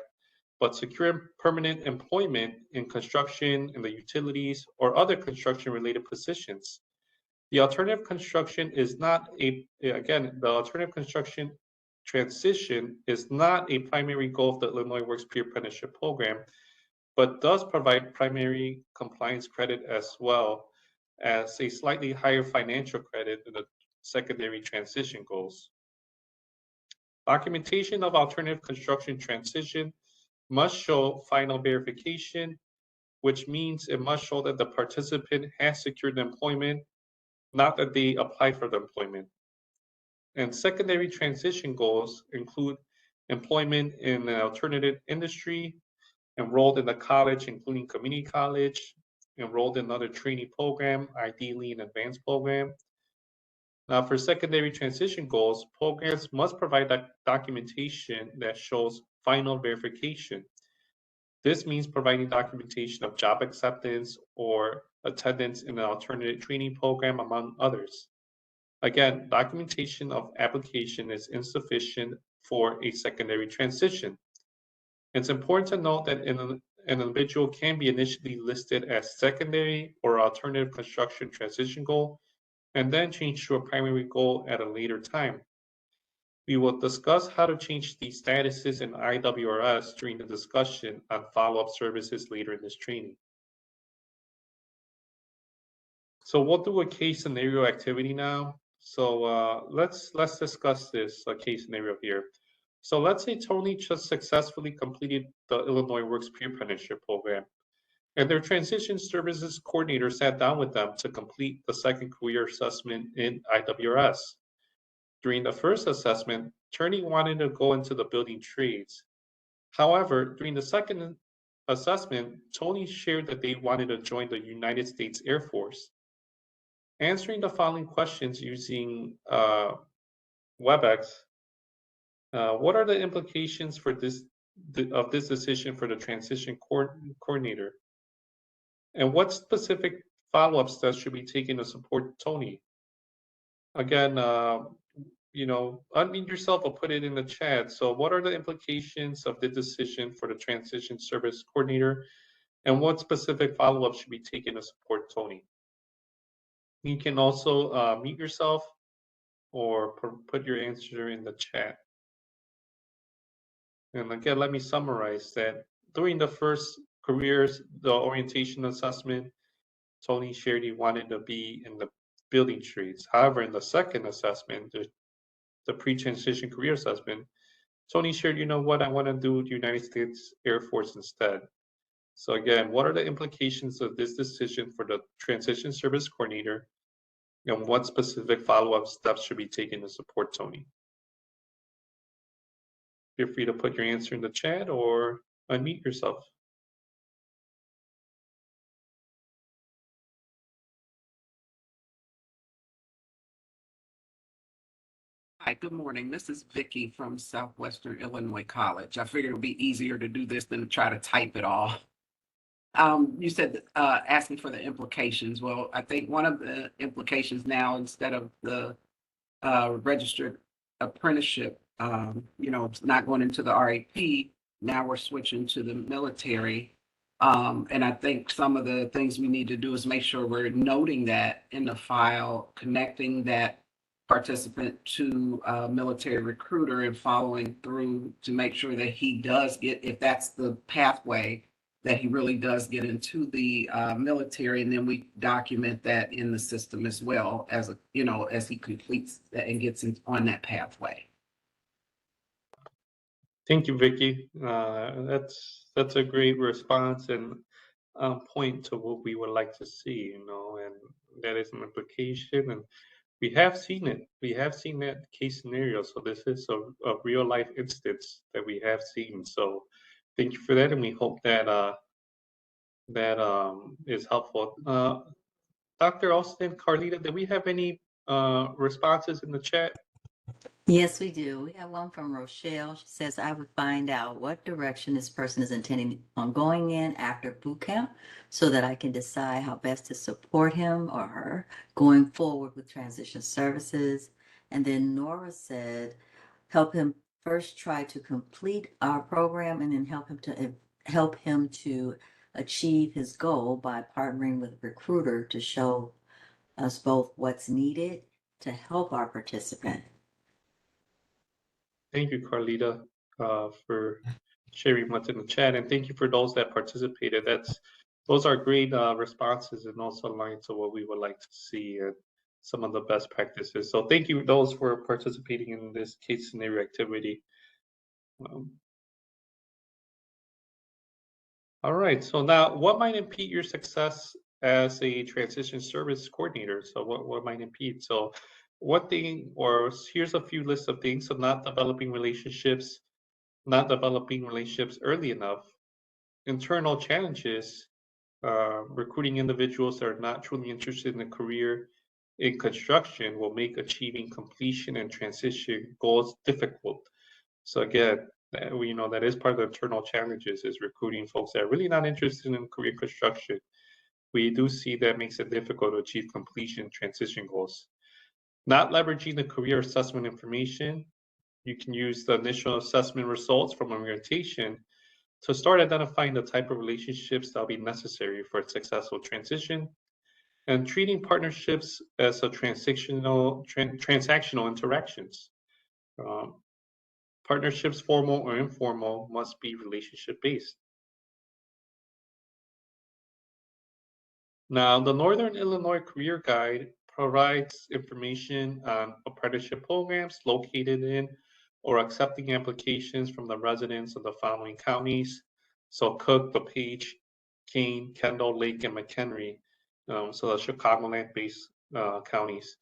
S2: but secure permanent employment in construction, in the utilities, or other construction-related positions. The alternative construction is not again, the alternative construction transition is not a primary goal of the Illinois Works Pre-Apprenticeship Program, but does provide primary compliance credit as well as a slightly higher financial credit than the secondary transition goals. Documentation of alternative construction transition must show final verification, which means it must show that the participant has secured employment, not that they apply for the employment. And secondary transition goals include employment in an alternative industry, enrolled in a college, including community college, enrolled in another training program, ideally an advanced program. Now, for secondary transition goals, programs must provide documentation that shows final verification. This means providing documentation of job acceptance or attendance in an alternative training program, among others. Again, documentation of application is insufficient for a secondary transition. It's important to note that an individual can be initially listed as secondary or alternative construction transition goal and then change to a primary goal at a later time. We will discuss how to change these statuses in IWRS during the discussion on follow-up services later in this training. So we'll do a case scenario activity now. So let's discuss this case scenario here. So let's say Tony just successfully completed the Illinois Works Pre-Apprenticeship Program, and their transition services coordinator sat down with them to complete the second career assessment in IWRS. During the first assessment, Tony wanted to go into the building trades. However, during the second assessment, Tony shared that they wanted to join the United States Air Force. Answering the following questions using WebEx, what are the implications for this decision for the transition coordinator? And what specific follow-up steps should be taken to support Tony? Again, unmute yourself or put it in the chat. So what are the implications of the decision for the transition service coordinator? And what specific follow-up should be taken to support Tony? You can also mute yourself or put your answer in the chat. And again, let me summarize that during the first careers, the orientation assessment, Tony shared he wanted to be in the building trades. However, in the second assessment, the pre-transition career assessment, Tony shared, you know what, I want to do the United States Air Force instead. So again, what are the implications of this decision for the transition service coordinator, and what specific follow-up steps should be taken to support Tony? Feel free to put your answer in the chat or unmute yourself.
S6: Hi, good morning. This is Vicky from Southwestern Illinois College. I figured it would be easier to do this than to try to type it all. You said asking for the implications. Well, I think one of the implications now, instead of the registered apprenticeship, it's not going into the RAP, now we're switching to the military. And I think some of the things we need to do is make sure we're noting that in the file, connecting that participant to a military recruiter and following through to make sure that he does get, if that's the pathway, that he really does get into the military, and then we document that in the system as well as as he completes that and gets on that pathway.
S2: Thank you, Vicky. That's a great response and point to what we would like to see, and that is an implication, and we have seen it. We have seen that case scenario. So this is a real life instance that we have seen. So thank you for that, and we hope that that is helpful. Dr. Austin, Carlita, did we have any responses in the chat?
S4: Yes, we do. We have one from Rochelle. She says, I would find out what direction this person is intending on going in after boot camp so that I can decide how best to support him or her going forward with transition services. And then Nora said, help him first try to complete our program and then help him to achieve his goal by partnering with a recruiter to show us both what's needed to help our participant.
S2: Thank you, Carlita, for sharing what's in the chat, and thank you for those that participated. Those are great responses, and also aligned to what we would like to see and some of the best practices. So thank you those for participating in this case scenario activity. All right, so now what might impede your success as a transition service coordinator? So what might impede? So one thing, or here's a few lists of things. So not developing relationships early enough, internal challenges, recruiting individuals that are not truly interested in a career in construction will make achieving completion and transition goals difficult. So again, that is part of the internal challenges, is recruiting folks that are really not interested in career construction. We do see that makes it difficult to achieve completion transition goals. Not leveraging the career assessment information. You can use the initial assessment results from orientation to start identifying the type of relationships that will be necessary for a successful transition, and treating partnerships as a transactional interactions. Partnerships, formal or informal, must be relationship-based. Now, the Northern Illinois Career Guide provides information on apprenticeship programs located in or accepting applications from the residents of the following counties. So Cook, DuPage, Kane, Kendall, Lake, and McHenry. So the Chicagoland-based counties.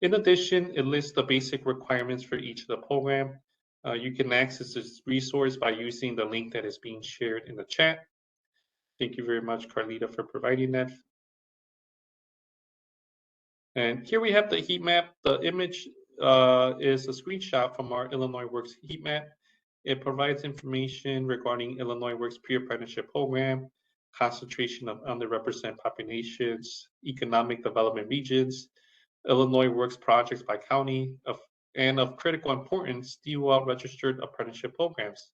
S2: In addition, it lists the basic requirements for each of the program. You can access this resource by using the link that is being shared in the chat. Thank you very much, Carlita, for providing that. And here we have the heat map. The image is a screenshot from our Illinois Works heat map. It provides information regarding Illinois Works pre-apprenticeship program, concentration of underrepresented populations, economic development regions, Illinois Works projects by county, and of critical importance, DOL registered apprenticeship programs.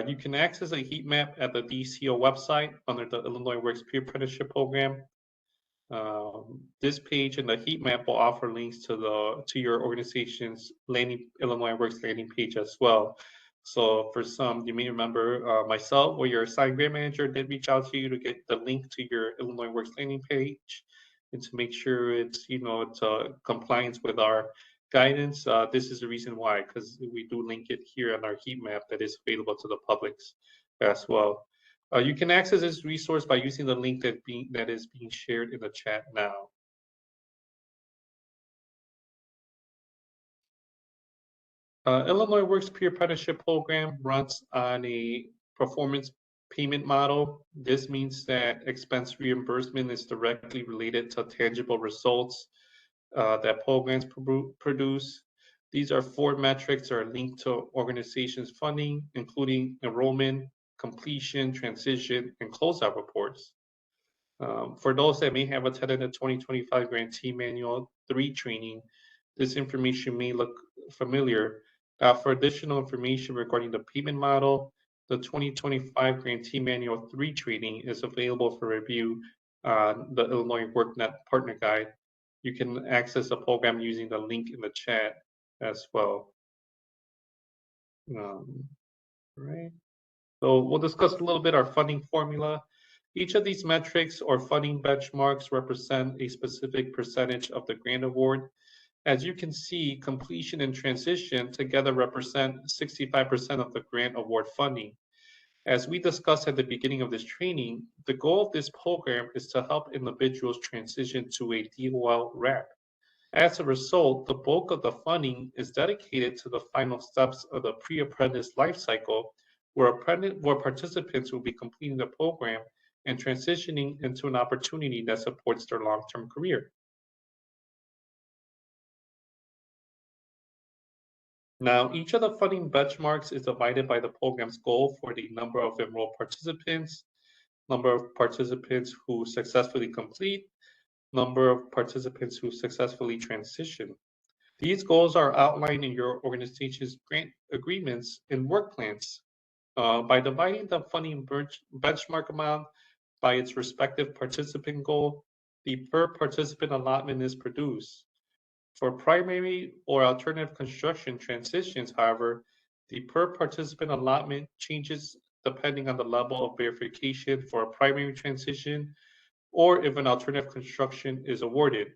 S2: You can access a heat map at the DCO website under the Illinois Works pre-apprenticeship program. This page and the heat map will offer links to your organization's Illinois Works landing page as well. So for some, you may remember myself or your assigned grant manager did reach out to you to get the link to your Illinois Works landing page. and to make sure it's, it's compliance with our guidance. This is the reason why, because we do link it here on our heat map that is available to the public as well. You can access this resource by using the link that is being shared in the chat now. Illinois Works Peer Apprenticeship Program runs on a performance payment model. This means that expense reimbursement is directly related to tangible results that programs produce. These are 4 metrics that are linked to organizations' funding, including enrollment, completion, transition, and closeout reports. For those that may have attended the 2025 Grantee Manual 3 training, this information may look familiar. For additional information regarding the payment model, the 2025 Grantee Manual 3 training is available for review on the Illinois WorkNet Partner Guide. You can access the program using the link in the chat as well. Right. So we'll discuss a little bit our funding formula. Each of these metrics or funding benchmarks represent a specific percentage of the grant award. As you can see, completion and transition together represent 65% of the grant award funding. As we discussed at the beginning of this training, the goal of this program is to help individuals transition to a DOL rep. As a result, the bulk of the funding is dedicated to the final steps of the pre-apprentice life cycle, where participants will be completing the program and transitioning into an opportunity that supports their long-term career. Now, each of the funding benchmarks is divided by the program's goal for the number of enrolled participants, number of participants who successfully complete, number of participants who successfully transition. These goals are outlined in your organization's grant agreements and work plans. By dividing the funding benchmark amount by its respective participant goal, the per participant allotment is produced. For primary or alternative construction transitions, however, the per participant allotment changes depending on the level of verification for a primary transition or if an alternative construction is awarded.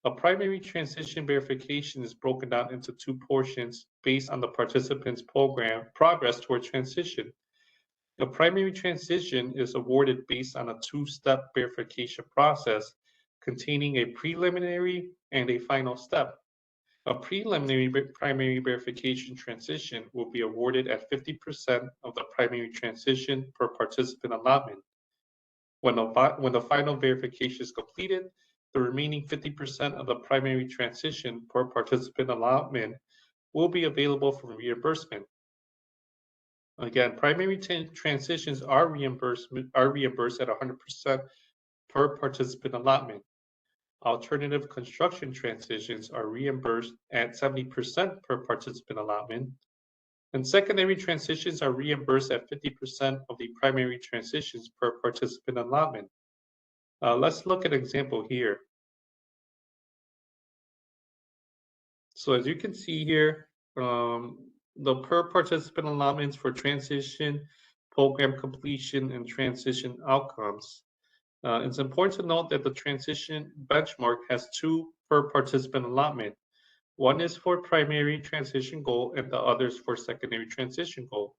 S2: A primary transition verification is broken down into 2 portions based on the participant's program progress toward transition. A primary transition is awarded based on a 2-step verification process containing a preliminary and a final step. A preliminary primary verification transition will be awarded at 50% of the primary transition per participant allotment. When the final verification is completed, the remaining 50% of the primary transition per participant allotment will be available for reimbursement. Again, primary transitions are reimbursed at 100% per participant allotment. Alternative construction transitions are reimbursed at 70% per participant allotment. And secondary transitions are reimbursed at 50% of the primary transitions per participant allotment. Let's look at an example here. So as you can see here, the per participant allotments for transition, program completion, and transition outcomes. It's important to note that the transition benchmark has 2 per participant allotment. One is for primary transition goal and the other is for secondary transition goal.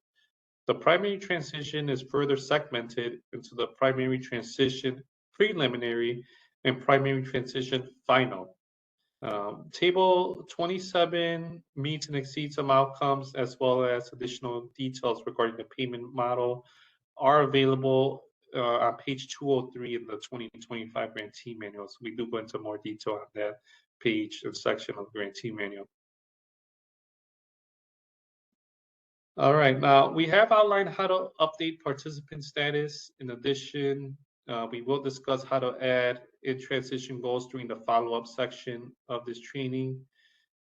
S2: The primary transition is further segmented into the primary transition preliminary and primary transition final. Table 27 meets and exceeds some outcomes as well as additional details regarding the payment model are available on page 203 in the 2025 Grantee Manual. So we do go into more detail on that page and section of the Grantee Manual. All right, now we have outlined how to update participant status. In addition, we will discuss how to add in transition goals during the follow-up section of this training.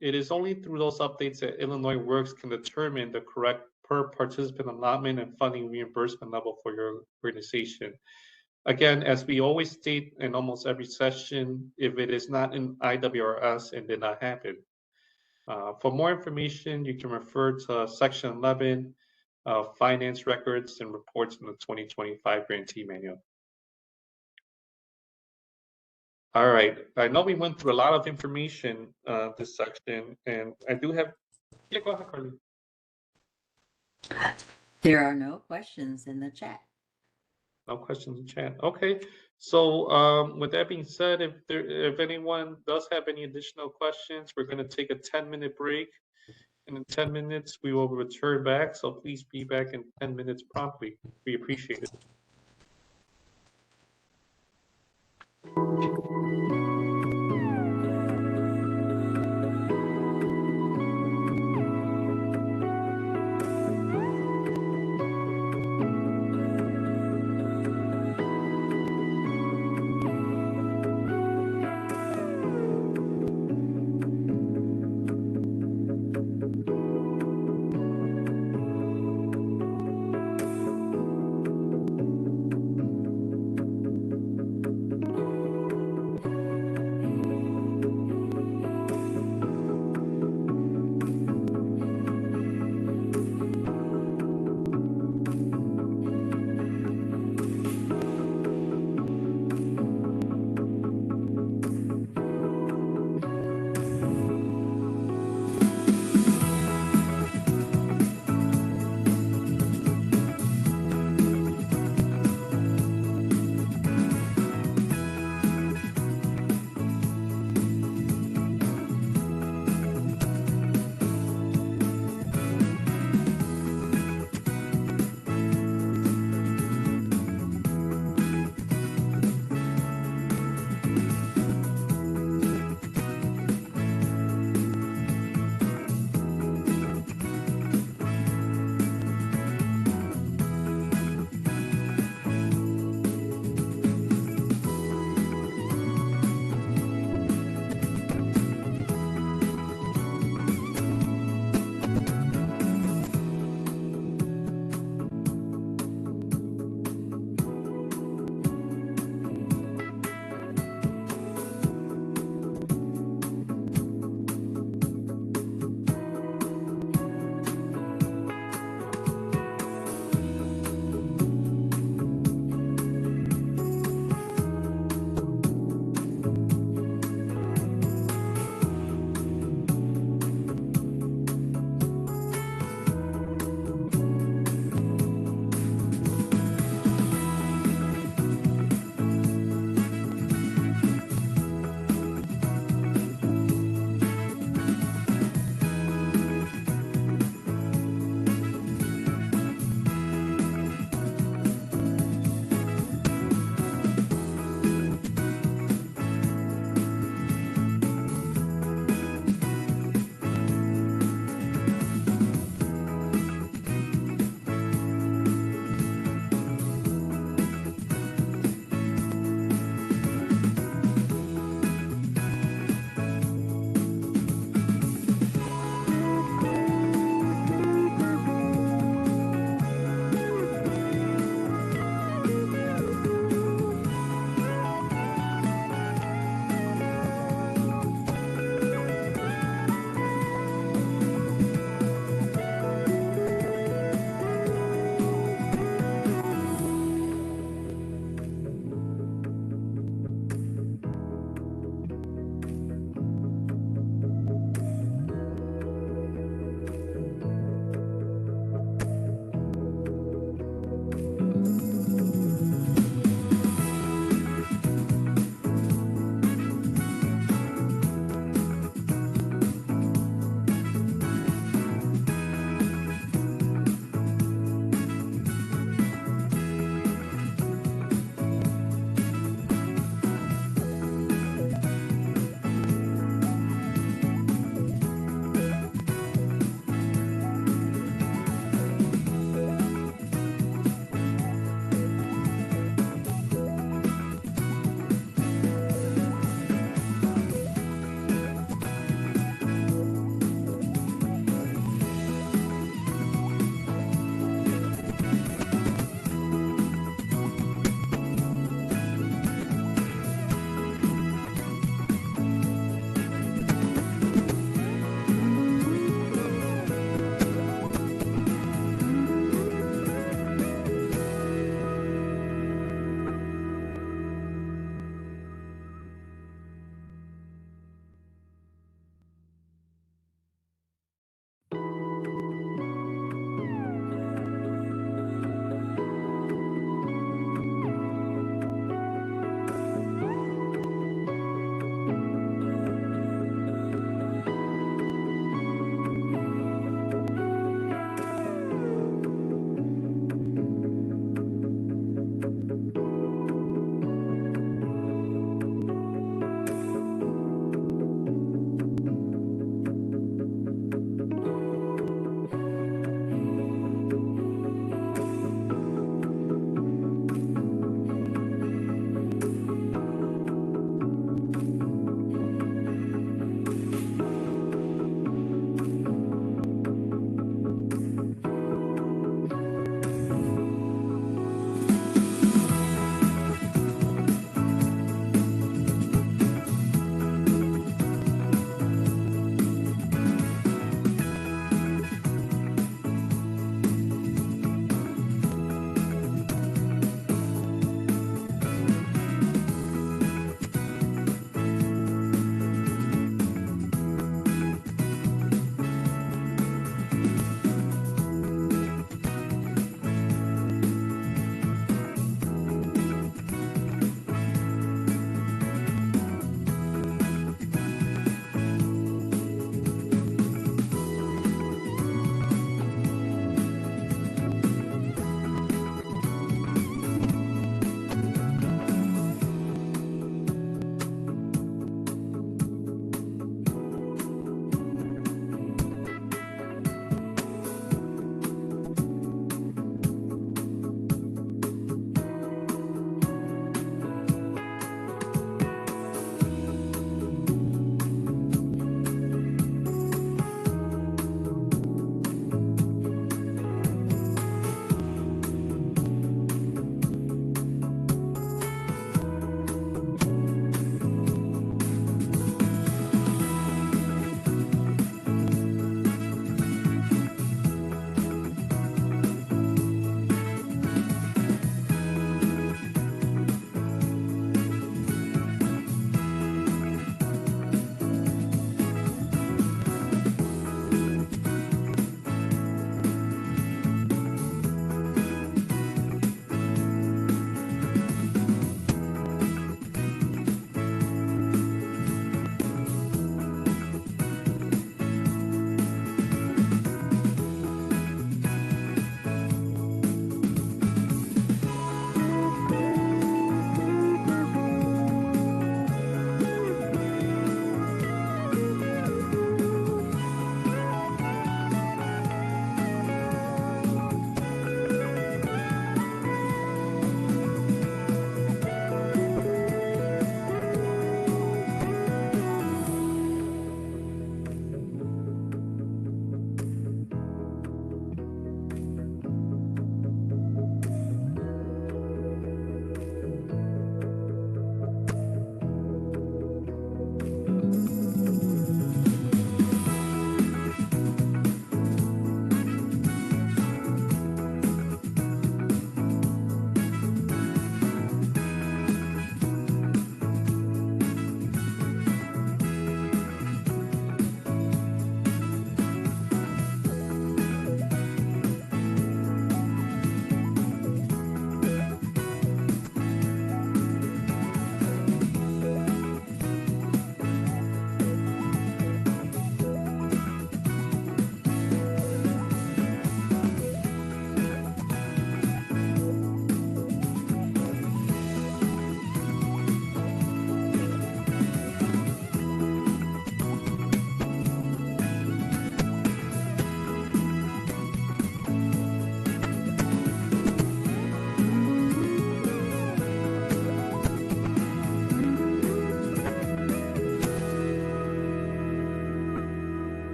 S2: It is only through those updates that Illinois Works can determine the correct per participant allotment and funding reimbursement level for your organization. Again, as we always state in almost every session, if it is not in IWRS, it did not happen. For more information, you can refer to section 11, finance records and reports in the 2025 Grantee Manual. All right. I know we went through a lot of information this section, and I do have. Yeah, go ahead, Carly.
S4: There are no questions in the chat.
S2: No questions in chat. Okay. So with that being said, if anyone does have any additional questions, we're going to take a 10-minute break. And in 10 minutes, we will return back. So please be back in 10 minutes promptly. We appreciate it.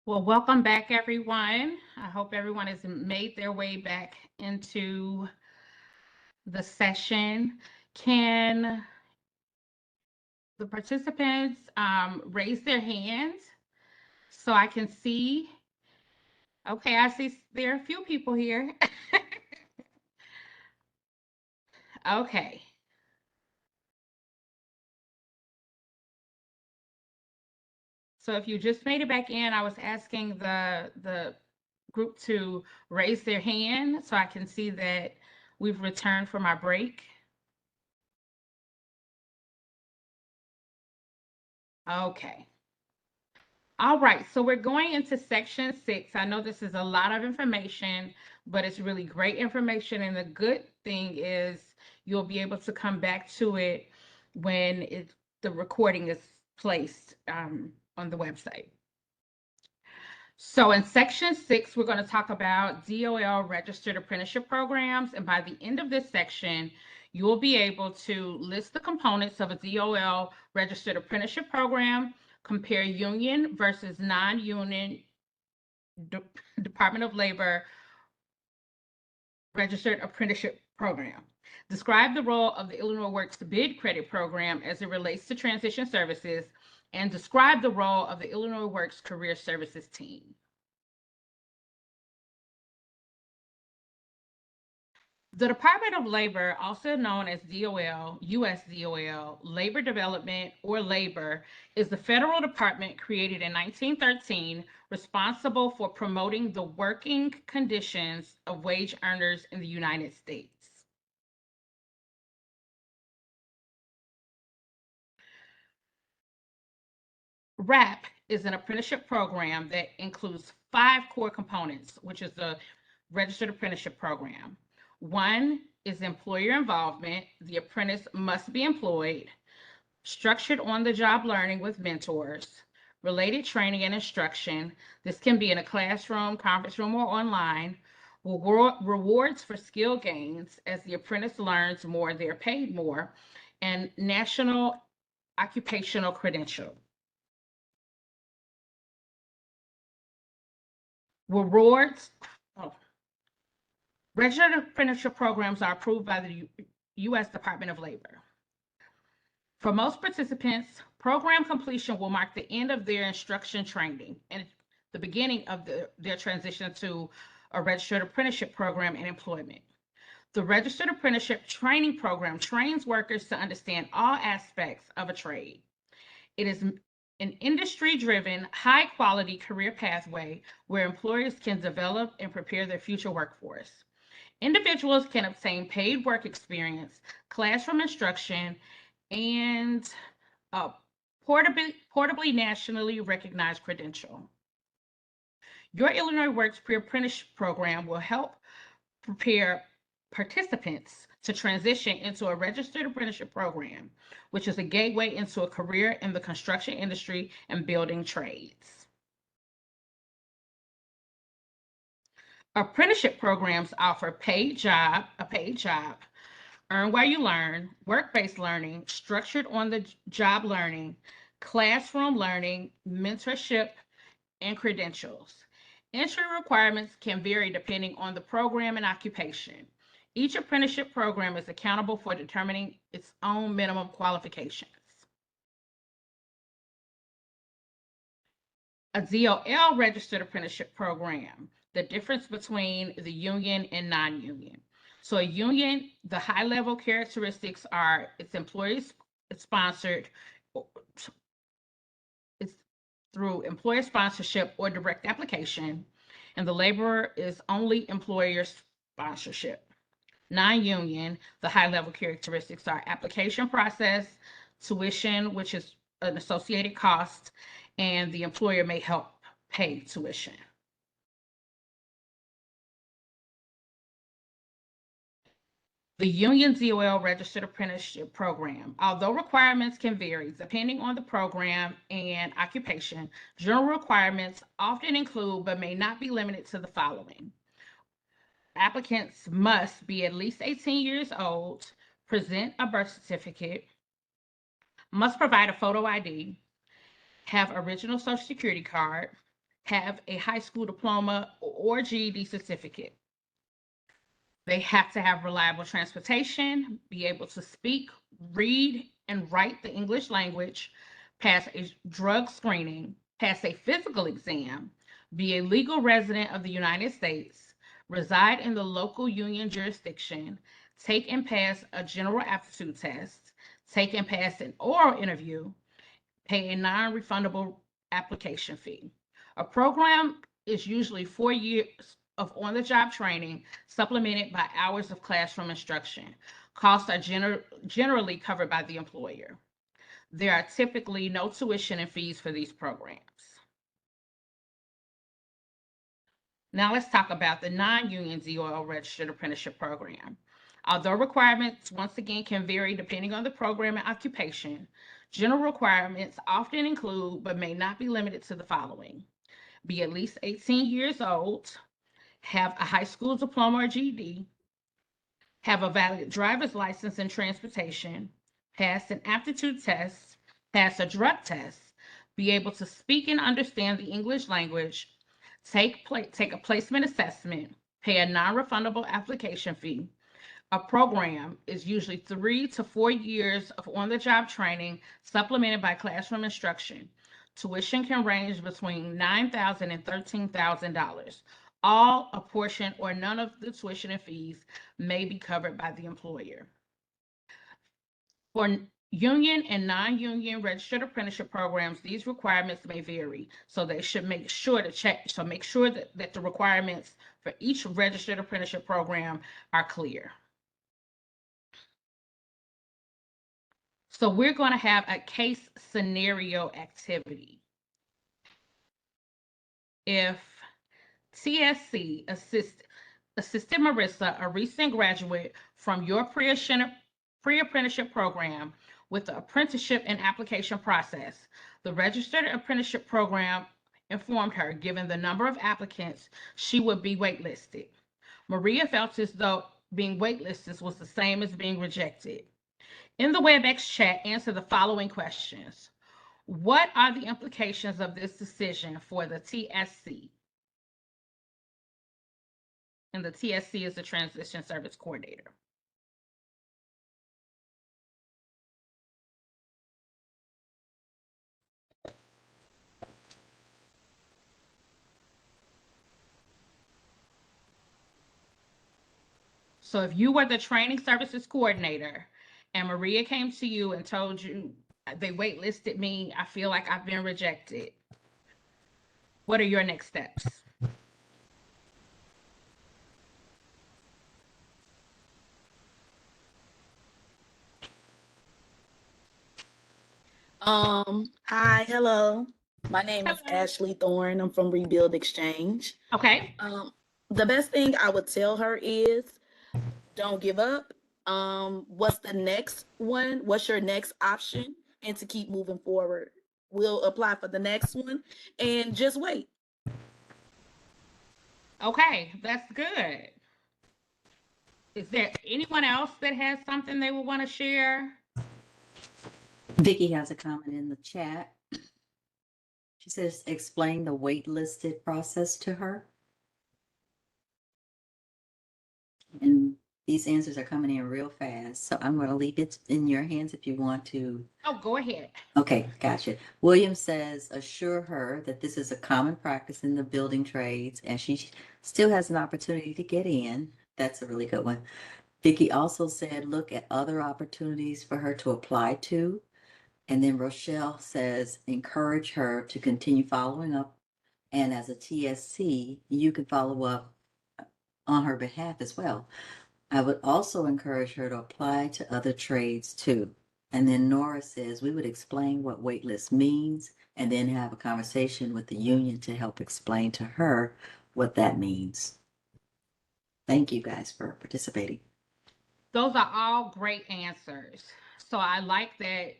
S3: Well, welcome back, everyone. I hope everyone has made their way back into the session. Can the participants raise their hands so I can see? Okay, I see there are a few people here. Okay. So if you just made it back in, I was asking the group to raise their hand so I can see that we've returned from our break. Okay. All right, so we're going into section 6. I know this is a lot of information, but it's really great information. And the good thing is you'll be able to come back to it when the recording is placed on the website. So in section 6, we're going to talk about DOL registered apprenticeship programs. And by the end of this section, you will be able to list the components of a DOL registered apprenticeship program, compare union versus non-union Department of Labor registered apprenticeship program. Describe the role of the Illinois Works bid credit program as it relates to transition services, and describe the role of the Illinois Works career services team. The Department of Labor, also known as DOL, US DOL, Labor Development, or Labor, is the federal department created in 1913 responsible for promoting the working conditions of wage earners in the United States. RAP is an apprenticeship program that includes 5 core components, which is the registered apprenticeship program. One is employer involvement. The apprentice must be employed. Structured on-the-job learning with mentors. Related training and instruction. This can be in a classroom, conference room, or online. Rewards for skill gains. As the apprentice learns more, they're paid more. And national occupational credential. Rewards. Oh, registered apprenticeship programs are approved by the U.S. Department of Labor. For most participants, program completion will mark the end of their instruction training and the beginning of their transition to a registered apprenticeship program and employment. The registered apprenticeship training program trains workers to understand all aspects of a trade. It is an industry-driven, high-quality career pathway where employers can develop and prepare their future workforce. Individuals can obtain paid work experience, classroom instruction, and a portably nationally recognized credential. Your Illinois Works Pre-Apprentice program will help prepare participants to transition into a registered apprenticeship program, which is a gateway into a career in the construction industry and building trades. Apprenticeship programs offer a paid job, earn while you learn, work-based learning, structured on-the-job learning, classroom learning, mentorship, and credentials. Entry requirements can vary depending on the program and occupation. Each apprenticeship program is accountable for determining its own minimum qualifications. A DOL registered apprenticeship program, the difference between the union and non-union. So a union, the high level characteristics are its employees sponsored, it's through employer sponsorship or direct application, and the laborer is only employer sponsorship. Non-union, the high level characteristics are application process, tuition, which is an associated cost, and the employer may help pay tuition. The Union DOL Registered Apprenticeship Program. Although requirements can vary depending on the program and occupation, general requirements often include but may not be limited to the following. Applicants must be at least 18 years old, present a birth certificate, must provide a photo ID, have original Social Security card, have a high school diploma or GED certificate. They have to have reliable transportation, be able to speak, read, and write the English language, pass a drug screening, pass a physical exam, be a legal resident of the United States, reside in the local union jurisdiction, take and pass a general aptitude test, take and pass an oral interview, pay a non-refundable application fee. A program is usually 4 years of on-the-job training, supplemented by hours of classroom instruction. Costs are generally covered by the employer. There are typically no tuition and fees for these programs. Now let's talk about the non-union DOL registered apprenticeship program. Although requirements, once again, can vary depending on the program and occupation, general requirements often include, but may not be limited to, the following: be at least 18 years old, have a high school diploma or GED, have a valid driver's license and transportation, pass an aptitude test, pass a drug test, be able to speak and understand the English language, take a placement assessment, pay a non-refundable application fee. A program is usually 3 to 4 years of on-the-job training, supplemented by classroom instruction. Tuition can range between $9,000 and $13,000. All, a portion, or none of the tuition and fees may be covered by the employer. For union and non-union registered apprenticeship programs, these requirements may vary. So they should make sure to check. So make sure that the requirements for each registered apprenticeship program are clear. So we're going to have a case scenario activity. If TSC assisted Marissa, a recent graduate from your pre-apprenticeship program, with the apprenticeship and application process, the registered apprenticeship program informed her, given the number of applicants, she would be waitlisted. Maria felt as though being waitlisted was the same as being rejected. In the WebEx chat, answer the following questions. What are the implications of this decision for the TSC? And the TSC is the Transition Service Coordinator. So if you were the Training Services Coordinator and Maria came to you and told you they waitlisted me, I feel like I've been rejected, what are your next steps?
S7: Hi, hello. My name is
S3: Hello.
S7: Ashley Thorne. I'm from Rebuild Exchange.
S3: Okay.
S7: The best thing I would tell her is don't give up. What's the next one? What's your next option? And to keep moving forward. We'll apply for the next one and just wait.
S3: Okay, that's good. Is there anyone else that has something they would want to share?
S4: Vicky has a comment in the chat. She says, explain the waitlisted process to her. And these answers are coming in real fast, so I'm going to leave it in your hands if you want to.
S3: Oh, go ahead.
S4: Okay, gotcha. William says, assure her that this is a common practice in the building trades and she still has an opportunity to get in. That's a really good one. Vicky also said, look at other opportunities for her to apply to. And then Rochelle says, encourage her to continue following up. And as a TSC, you can follow up on her behalf as well. I would also encourage her to apply to other trades too. And then Nora says, we would explain what waitlist means and then have a conversation with the union to help explain to her what that means. Thank you guys for participating.
S3: Those are all great answers. So I like that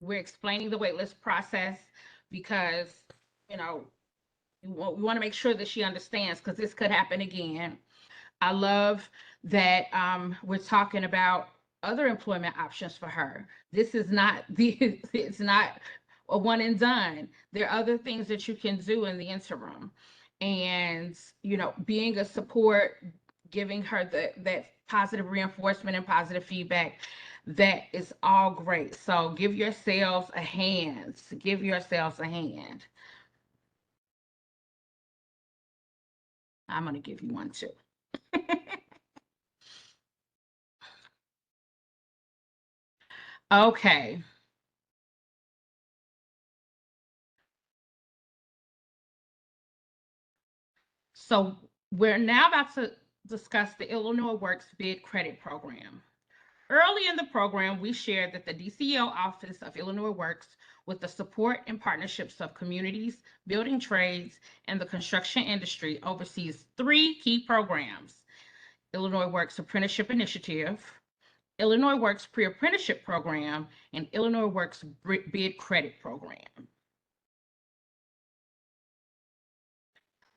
S3: we're explaining the waitlist process because, you know, we want to make sure that she understands because this could happen again. I love that we're talking about other employment options for her. This is not it's not a one and done. There are other things that you can do in the interim. And, being a support, giving her that positive reinforcement and positive feedback, that is all great. So give yourselves a hand. Give yourselves a hand. I'm going to give you one too. Okay. So we're now about to discuss the Illinois Works Bid Credit Program. Early in the program, we shared that the DCO Office of Illinois Works, with the support and partnerships of communities, building trades, and the construction industry, oversees 3 key programs: Illinois Works Apprenticeship Initiative, Illinois Works Pre-Apprenticeship Program, and Illinois Works Bid Credit Program.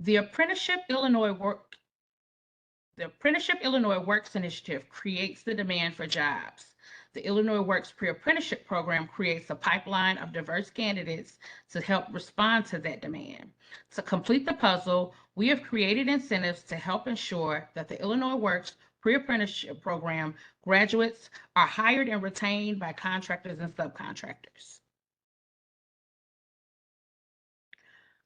S3: The Apprenticeship Illinois Works Initiative creates the demand for jobs. The Illinois Works Pre-Apprenticeship Program creates a pipeline of diverse candidates to help respond to that demand. To complete the puzzle, we have created incentives to help ensure that the Illinois Works Pre-Apprenticeship Program graduates are hired and retained by contractors and subcontractors.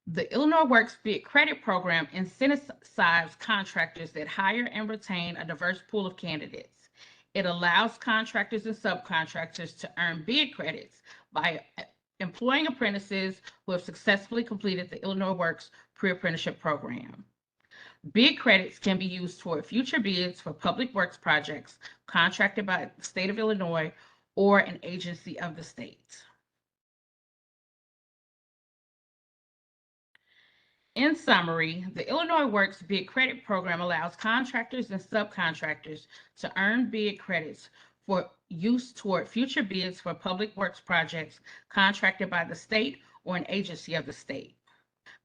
S3: The Illinois Works Bid Credit Program incentivizes contractors that hire and retain a diverse pool of candidates. It allows contractors and subcontractors to earn bid credits by employing apprentices who have successfully completed the Illinois Works Pre-Apprenticeship Program. Bid credits can be used toward future bids for public works projects contracted by the state of Illinois or an agency of the state. In summary, the Illinois Works Bid Credit Program allows contractors and subcontractors to earn bid credits for use toward future bids for public works projects contracted by the state or an agency of the state.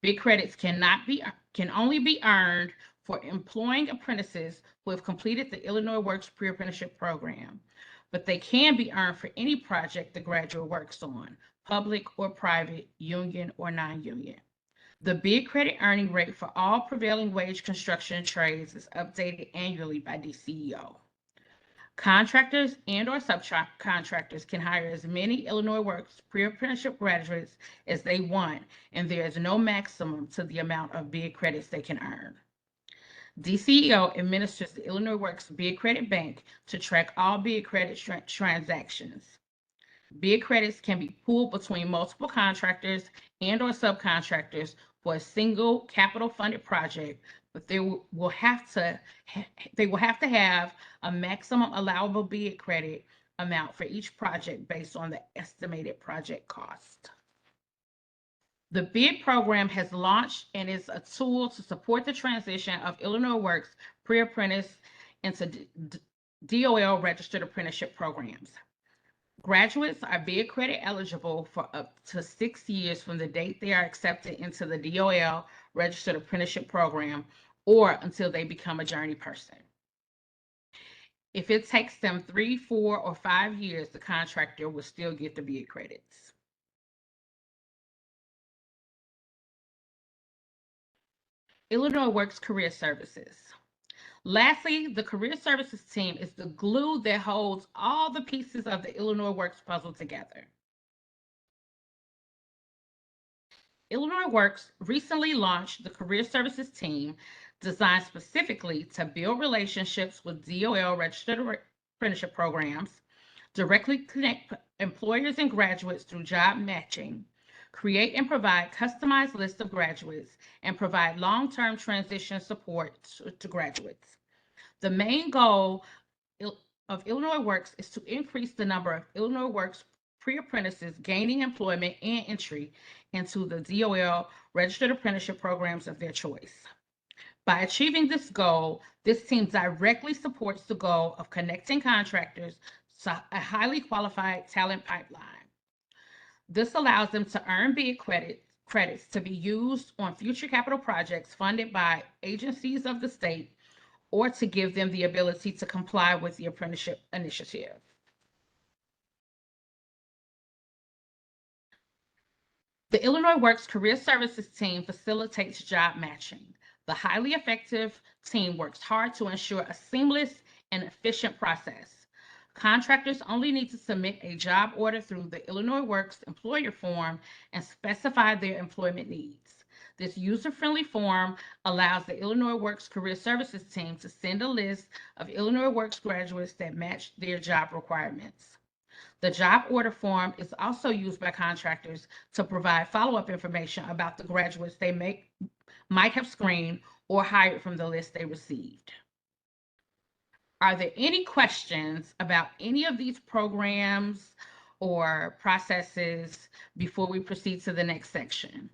S3: Bid credits can only be earned for employing apprentices who have completed the Illinois Works Pre-Apprenticeship Program, but they can be earned for any project the graduate works on, public or private, union or non-union. The bid credit earning rate for all prevailing wage construction trades is updated annually by DCEO. Contractors and or subcontractors can hire as many Illinois Works pre-apprenticeship graduates as they want, and there is no maximum to the amount of bid credits they can earn. DCEO administers the Illinois Works Bid Credit Bank to track all bid credit transactions. Bid credits can be pooled between multiple contractors and or subcontractors for a single capital funded project, but they will have to have a maximum allowable bid credit amount for each project based on the estimated project cost. The bid program has launched and is a tool to support the transition of Illinois Works pre-apprentice into DOL registered apprenticeship programs. Graduates are bid credit eligible for up to 6 years from the date they are accepted into the DOL registered apprenticeship program or until they become a journey person. If it takes them 3, 4, or 5 years, the contractor will still get the bid credits. Illinois Works Career Services. Lastly, the Career Services team is the glue that holds all the pieces of the Illinois Works puzzle together. Illinois Works recently launched the Career Services team, designed specifically to build relationships with DOL registered apprenticeship programs, directly connect employers and graduates through job matching, create and provide customized lists of graduates, and provide long-term transition support to graduates. The main goal of Illinois Works is to increase the number of Illinois Works pre-apprentices gaining employment and entry into the DOL registered apprenticeship programs of their choice. By achieving this goal, this team directly supports the goal of connecting contractors to a highly qualified talent pipeline. This allows them to earn bid credits to be used on future capital projects funded by agencies of the state, or to give them the ability to comply with the apprenticeship initiative. The Illinois Works Career Services team facilitates job matching. The highly effective team works hard to ensure a seamless and efficient process. Contractors only need to submit a job order through the Illinois Works employer form and specify their employment needs. This user-friendly form allows the Illinois Works Career Services team to send a list of Illinois Works graduates that match their job requirements. The job order form is also used by contractors to provide follow-up information about the graduates they might have screened or hired from the list they received. Are there any questions about any of these programs or processes before we proceed to the next section?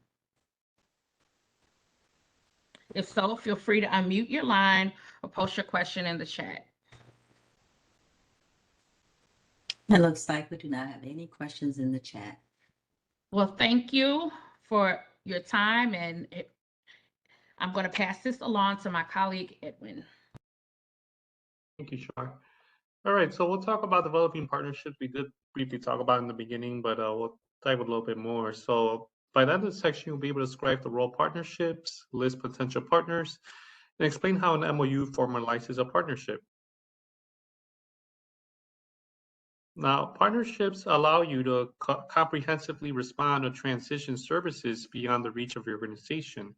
S3: If so, feel free to unmute your line or post your question in the chat.
S4: It looks like we do not have any questions in the chat.
S3: Well, thank you for your time, and I'm going to pass this along to my colleague, Edwin.
S2: Thank you, Shar. All right, so we'll talk about developing partnerships. We did briefly talk about in the beginning, but we'll dive a little bit more. So by the end of the section, you'll be able to describe the role of partnerships, list potential partners, and explain how an MOU formalizes a partnership. Now, partnerships allow you to comprehensively respond to transition services beyond the reach of your organization.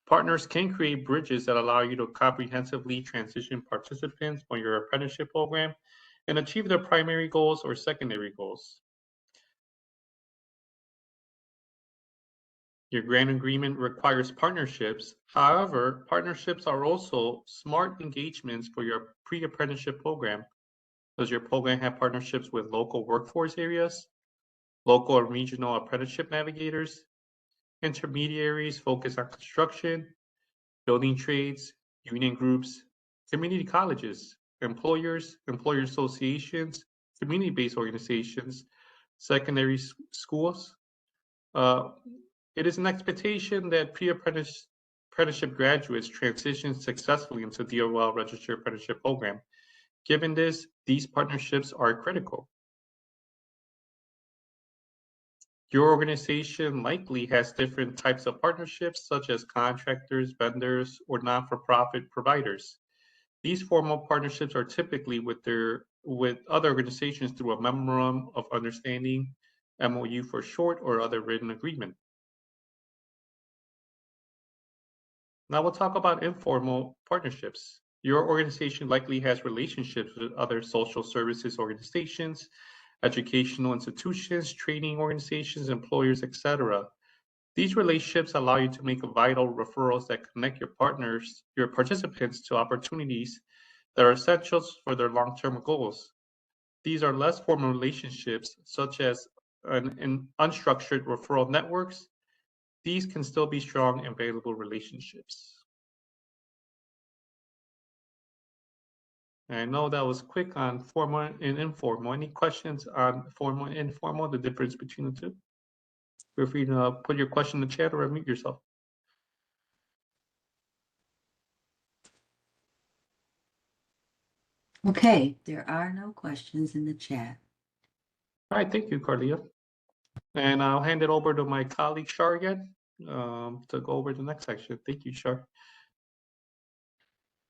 S2: Partners can create bridges that allow you to comprehensively transition participants on your apprenticeship program and achieve their primary goals or secondary goals. Your grant agreement requires partnerships. However, partnerships are also smart engagements for your pre-apprenticeship program. Does your program have partnerships with local workforce areas, local and regional apprenticeship navigators, intermediaries focused on construction, building trades, union groups, community colleges, employers, employer associations, community-based organizations, secondary schools? It is an expectation that pre-apprenticeship graduates transition successfully into DOL registered apprenticeship program. Given this, these partnerships are critical. Your organization likely has different types of partnerships, such as contractors, vendors, or not-for-profit providers. These formal partnerships are typically with other organizations through a memorandum of understanding, MOU for short, or other written agreement. Now we'll talk about informal partnerships. Your organization likely has relationships with other social services organizations, educational institutions, training organizations, employers, etc. These relationships allow you to make vital referrals that connect your participants to opportunities that are essentials for their long-term goals. These are less formal relationships, such as in unstructured referral networks. These can still be strong and valuable relationships. I know that was quick on formal and informal. Any questions on formal and informal, the difference between the two? Feel free to put your question in the chat or unmute yourself.
S4: Okay, there are no questions in the chat.
S2: All right, thank you, Carlia. And I'll hand it over to my colleague, Shar, again, to go over the next section. Thank you, Shar.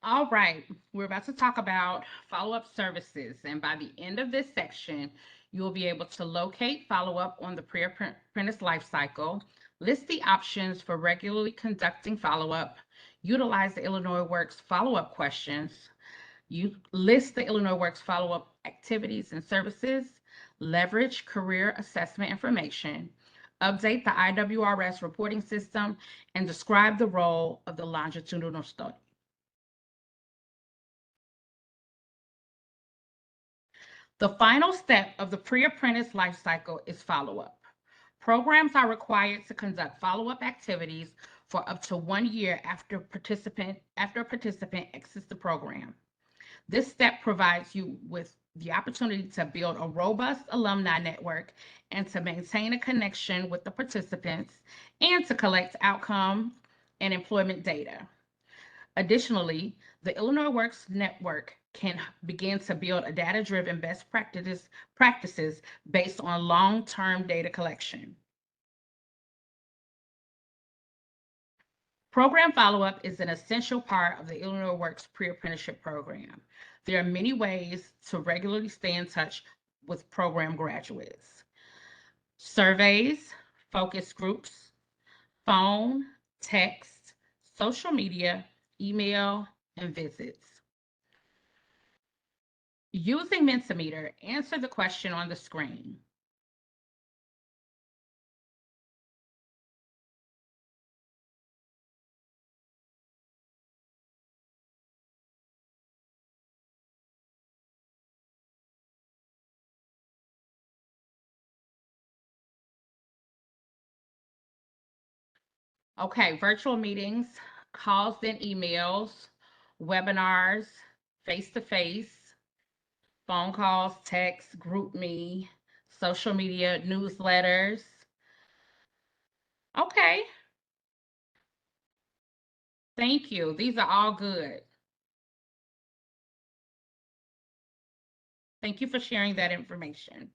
S3: All right, we're about to talk about follow-up services. And by the end of this section, you'll be able to locate follow-up on the pre-apprentice lifecycle, list the options for regularly conducting follow-up, utilize the Illinois Works follow-up questions, you list the Illinois Works follow-up activities and services, leverage career assessment information, update the IWRS reporting system, and describe the role of the longitudinal study. The final step of the pre-apprentice life cycle is follow-up. Programs are required to conduct follow-up activities for up to 1 year after a participant exits the program. This step provides you with the opportunity to build a robust alumni network and to maintain a connection with the participants and to collect outcome and employment data. Additionally, the Illinois Works Network can begin to build a data-driven best practices based on long-term data collection. Program follow-up is an essential part of the Illinois Works pre-apprenticeship program. There are many ways to regularly stay in touch with program graduates. Surveys, focus groups, phone, text, social media, email, and visits. Using Mentimeter, answer the question on the screen. Okay, virtual meetings, calls then emails, webinars, face-to-face, phone calls, text, group me, social media, newsletters. Okay, thank you. These are all good. Thank you for sharing that information.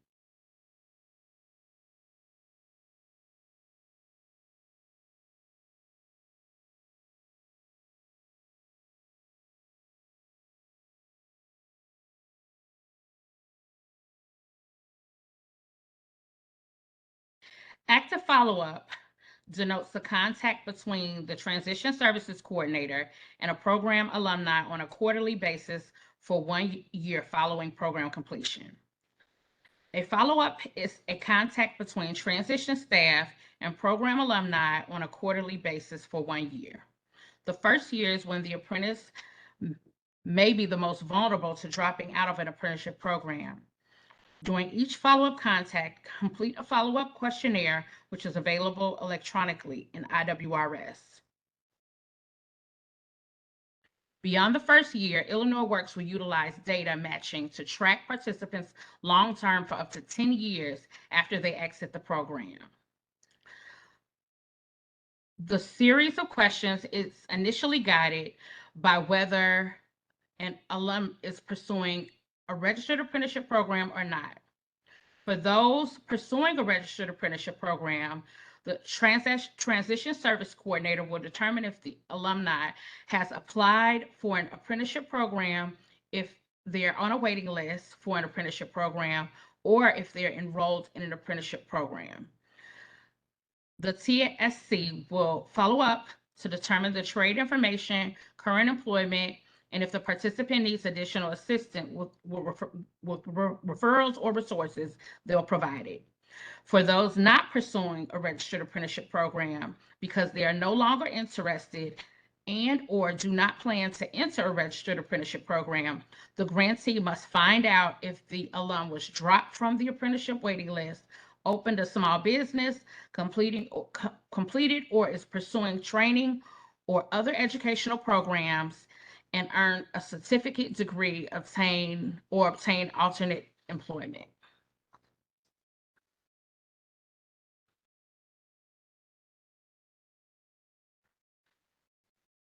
S3: Active follow-up denotes the contact between the Transition Services Coordinator and a program alumni on a quarterly basis for 1 year following program completion. A follow-up is a contact between transition staff and program alumni on a quarterly basis for 1 year. The first year is when the apprentice may be the most vulnerable to dropping out of an apprenticeship program. During each follow-up contact, complete a follow-up questionnaire, which is available electronically in IWRS. Beyond the first year, Illinois Works will utilize data matching to track participants long-term for up to 10 years after they exit the program. The series of questions is initially guided by whether an alum is pursuing a registered apprenticeship program or not. For those pursuing a registered apprenticeship program, the Transition Service Coordinator will determine if the alumni has applied for an apprenticeship program, if they're on a waiting list for an apprenticeship program, or if they're enrolled in an apprenticeship program. The TSC will follow up to determine the trade information, current employment, and if the participant needs additional assistance with referrals or resources, they'll provide it. For those not pursuing a registered apprenticeship program because they are no longer interested and or do not plan to enter a registered apprenticeship program, the grantee must find out if the alum was dropped from the apprenticeship waiting list, opened a small business, completed or is pursuing training or other educational programs, and earn a certificate, degree, obtain alternate employment.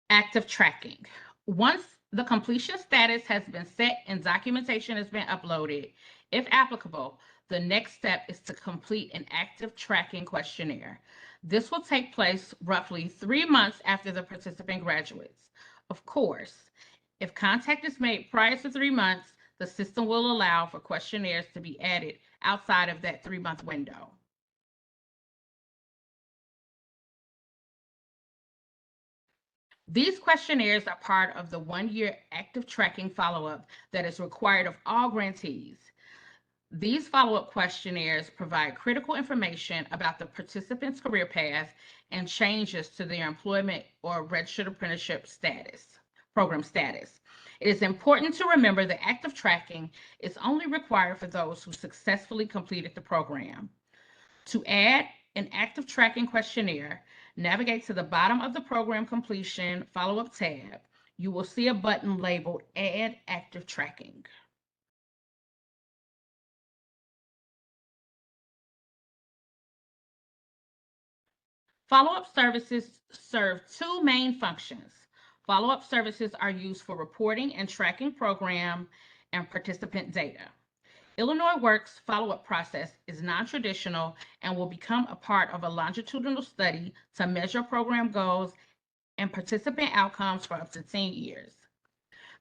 S3: Active tracking. Once the completion status has been set and documentation has been uploaded, if applicable, the next step is to complete an active tracking questionnaire. This will take place roughly 3 months after the participant graduates. Of course, if contact is made prior to 3 months, the system will allow for questionnaires to be added outside of that 3-month window. These questionnaires are part of the 1-year active tracking follow-up that is required of all grantees. These follow-up questionnaires provide critical information about the participant's career path and changes to their employment or registered apprenticeship program status. It is important to remember that active tracking is only required for those who successfully completed the program. To add an active tracking questionnaire, navigate to the bottom of the program completion follow-up tab. You will see a button labeled Add Active Tracking. Follow-up services serve 2 main functions. Follow-up services are used for reporting and tracking program and participant data. Illinois Works follow-up process is non-traditional and will become a part of a longitudinal study to measure program goals and participant outcomes for up to 10 years.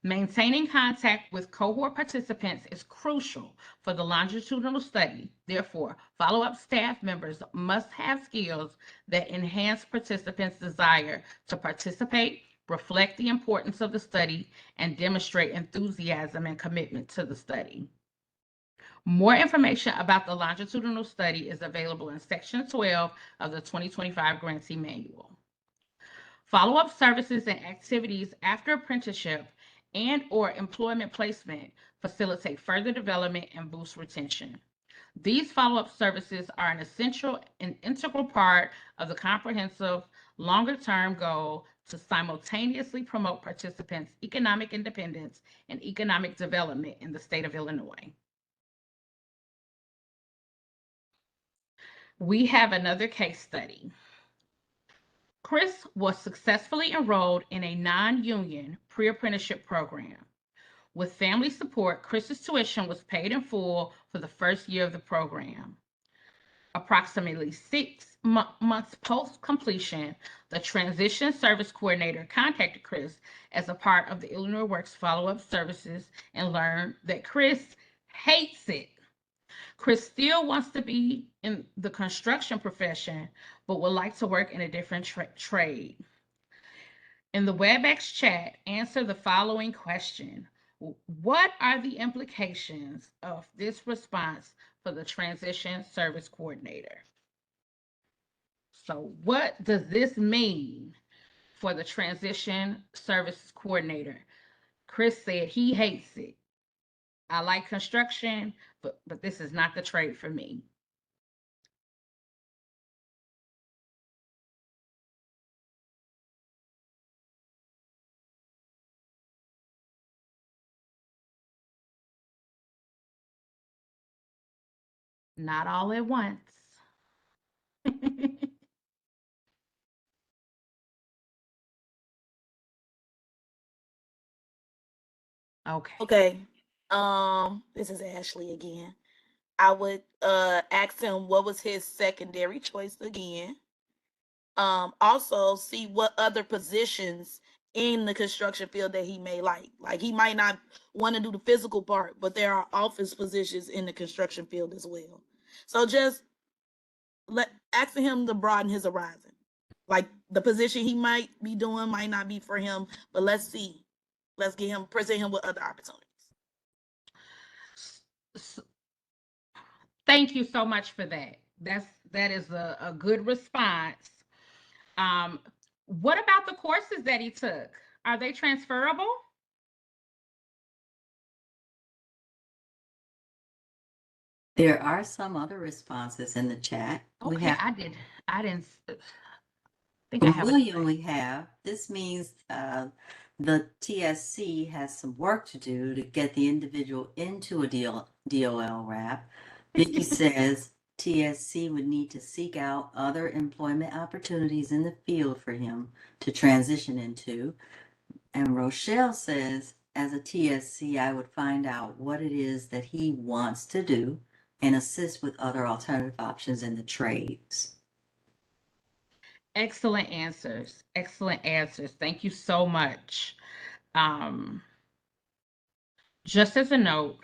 S3: Maintaining contact with cohort participants is crucial for the longitudinal study. Therefore, follow-up staff members must have skills that enhance participants' desire to participate, reflect the importance of the study, and demonstrate enthusiasm and commitment to the study. More information about the longitudinal study is available in Section 12 of the 2025 Grantee Manual. Follow-up services and activities after apprenticeship and/or employment placement facilitate further development and boost retention. These follow-up services are an essential and integral part of the comprehensive longer-term goal to simultaneously promote participants' economic independence and economic development in the state of Illinois. We have another case study. Chris was successfully enrolled in a non-union pre-apprenticeship program. With family support, Chris's tuition was paid in full for the first year of the program. Approximately 6 months post-completion, the transition service coordinator contacted Chris as a part of the Illinois Works follow-up services and learned that Chris hates it. Chris still wants to be in the construction profession, but would like to work in a different trade. In the WebEx chat, answer the following question. What are the implications of this response for the transition service coordinator? So what does this mean for the transition services coordinator? Chris said he hates it. I like construction, but this is not the trade for me. Not all at once. Okay.
S7: Okay. This is Ashley again. I would ask him what was his secondary choice again. Also see what other positions in the construction field that he may like. Like he might not want to do the physical part, but there are office positions in the construction field as well. So just asking him to broaden his horizon. Like the position he might be doing might not be for him, but let's see. Let's present him with other opportunities.
S3: Thank you so much for that. That is a good response. What about the courses that he took? Are they transferable?
S4: There are some other responses in the chat.
S3: Okay, I didn't think
S4: From
S3: I have
S4: William, we have, this means the TSC has some work to do to get the individual into a DOL wrap. Vicky says TSC would need to seek out other employment opportunities in the field for him to transition into. And Rochelle says, as a TSC, I would find out what it is that he wants to do and assist with other alternative options in the trades.
S3: Excellent answers. Excellent answers. Thank you so much. Just as a note,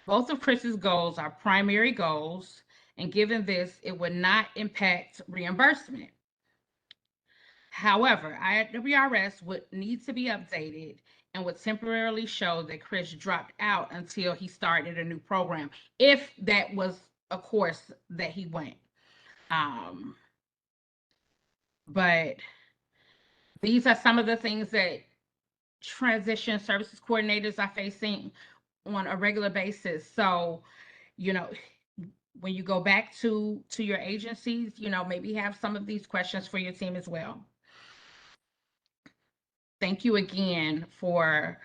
S3: both of Chris's goals are primary goals, and given this, it would not impact reimbursement. However, IWRS would need to be updated and would temporarily show that Chris dropped out until he started a new program, if that was a course that he went. But these are some of the things that transition services coordinators are facing on a regular basis. So, you know, when you go back to your agencies, you know, maybe have some of these questions for your team as well. Thank you again for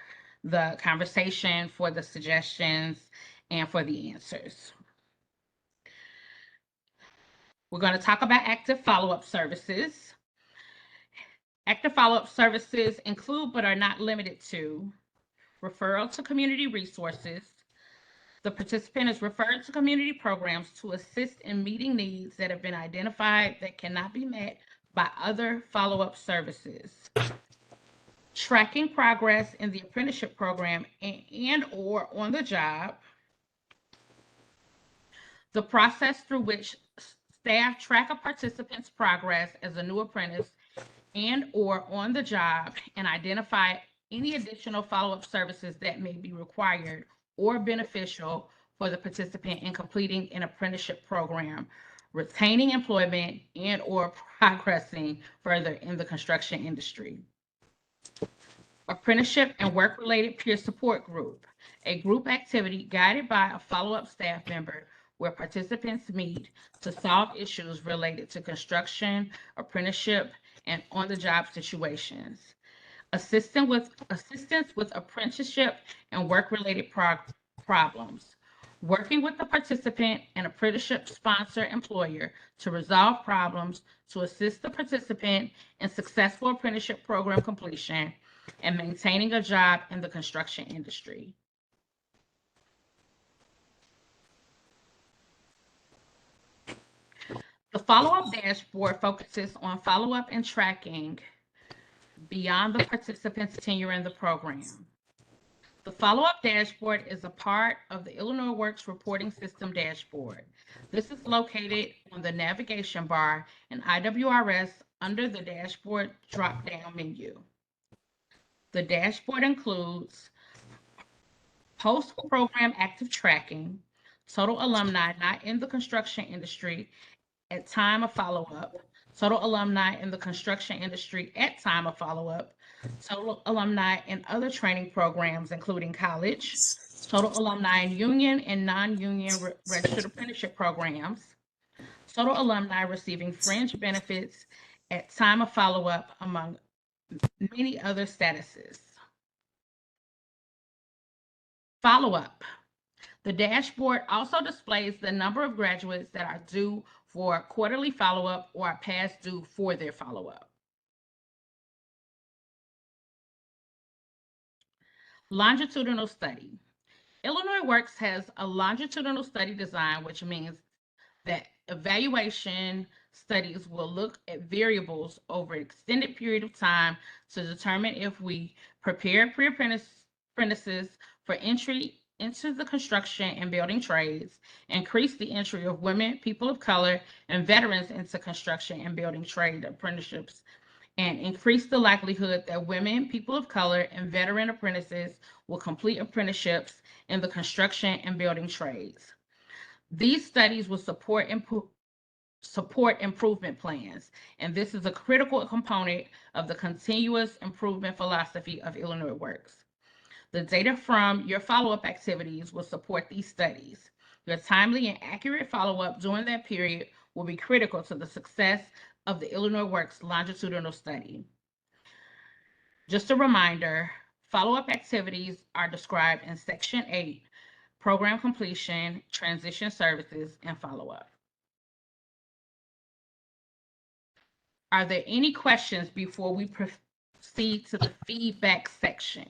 S3: the conversation, for the suggestions, and for the answers. We're going to talk about active follow-up services. Active follow-up services include, but are not limited to, referral to community resources. The participant is referred to community programs to assist in meeting needs that have been identified that cannot be met by other follow-up services, tracking progress in the apprenticeship program and or on the job, the process through which staff track a participant's progress as a new apprentice and or on the job, and identify any additional follow-up services that may be required or beneficial for the participant in completing an apprenticeship program, retaining employment, and or progressing further in the construction industry. Apprenticeship and work-related peer support group, a group activity guided by a follow-up staff member where participants meet to solve issues related to construction, apprenticeship, and on-the-job situations. Assistance with apprenticeship and work-related problems. Working with the participant and apprenticeship sponsor employer to resolve problems to assist the participant in successful apprenticeship program completion and maintaining a job in the construction industry. The follow-up dashboard focuses on follow-up and tracking beyond the participant's tenure in the program. The follow-up dashboard is a part of the Illinois Works reporting system dashboard. This is located on the navigation bar in IWRS under the dashboard drop-down menu. The dashboard includes post-program active tracking, total alumni not in the construction industry at time of follow-up, total alumni in the construction industry at time of follow-up, total alumni in other training programs, including college, total alumni in union and non-union registered apprenticeship programs, total alumni receiving fringe benefits at time of follow-up, among many other statuses. Follow-up. The dashboard also displays the number of graduates that are due for quarterly follow-up or are past due for their follow-up. Longitudinal study. Illinois Works has a longitudinal study design, which means that evaluation studies will look at variables over an extended period of time to determine if we prepare pre-apprentices for entry into the construction and building trades, increase the entry of women, people of color, and veterans into construction and building trade apprenticeships, and increase the likelihood that women, people of color, and veteran apprentices will complete apprenticeships in the construction and building trades. These studies will support improvement plans, and this is a critical component of the continuous improvement philosophy of Illinois Works. The data from your follow-up activities will support these studies. Your timely and accurate follow-up during that period will be critical to the success of the Illinois Works longitudinal study. Just a reminder, follow-up activities are described in Section 8, Program Completion, Transition Services, and Follow-up. Are there any questions before we proceed to the feedback section?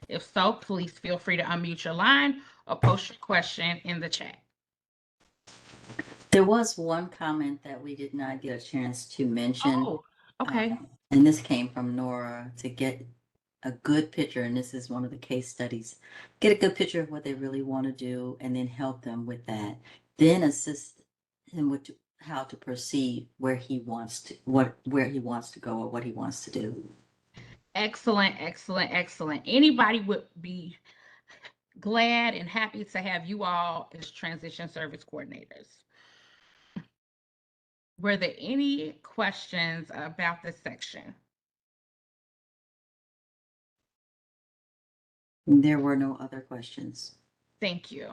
S3: If so, please feel free to unmute your line or post your question in the chat.
S4: There was one comment that we did not get a chance to mention.
S3: Oh, okay.
S4: And this came from Nora, to get a good picture, and this is one of the case studies. Get a good picture of what they really want to do and then help them with that. Then assist him with how to proceed where he wants to go or what he wants to do.
S3: Excellent, excellent, excellent. Anybody would be glad and happy to have you all as transition service coordinators. Were there any questions about this section?
S4: There were no other questions.
S3: Thank you.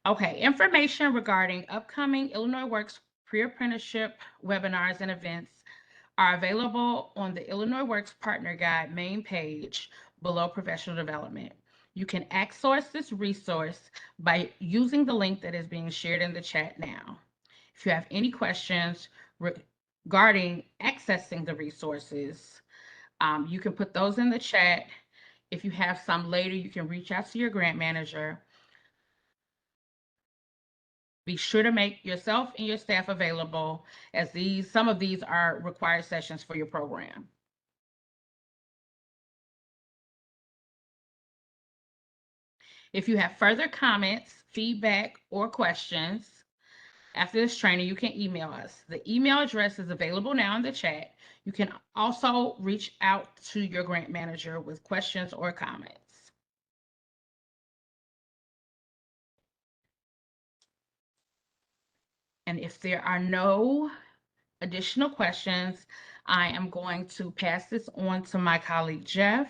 S3: Okay, information regarding upcoming Illinois Works pre-apprenticeship webinars and events are available on the Illinois Works Partner Guide main page below professional development. You can access this resource by using the link that is being shared in the chat now. If you have any questions regarding accessing the resources, you can put those in the chat. If you have some later, you can reach out to your grant manager. Be sure to make yourself and your staff available, as some of these are required sessions for your program. If you have further comments, feedback, or questions after this training, you can email us. The email address is available now in the chat. You can also reach out to your grant manager with questions or comments. And if there are no additional questions, I am going to pass this on to my colleague, Jeff.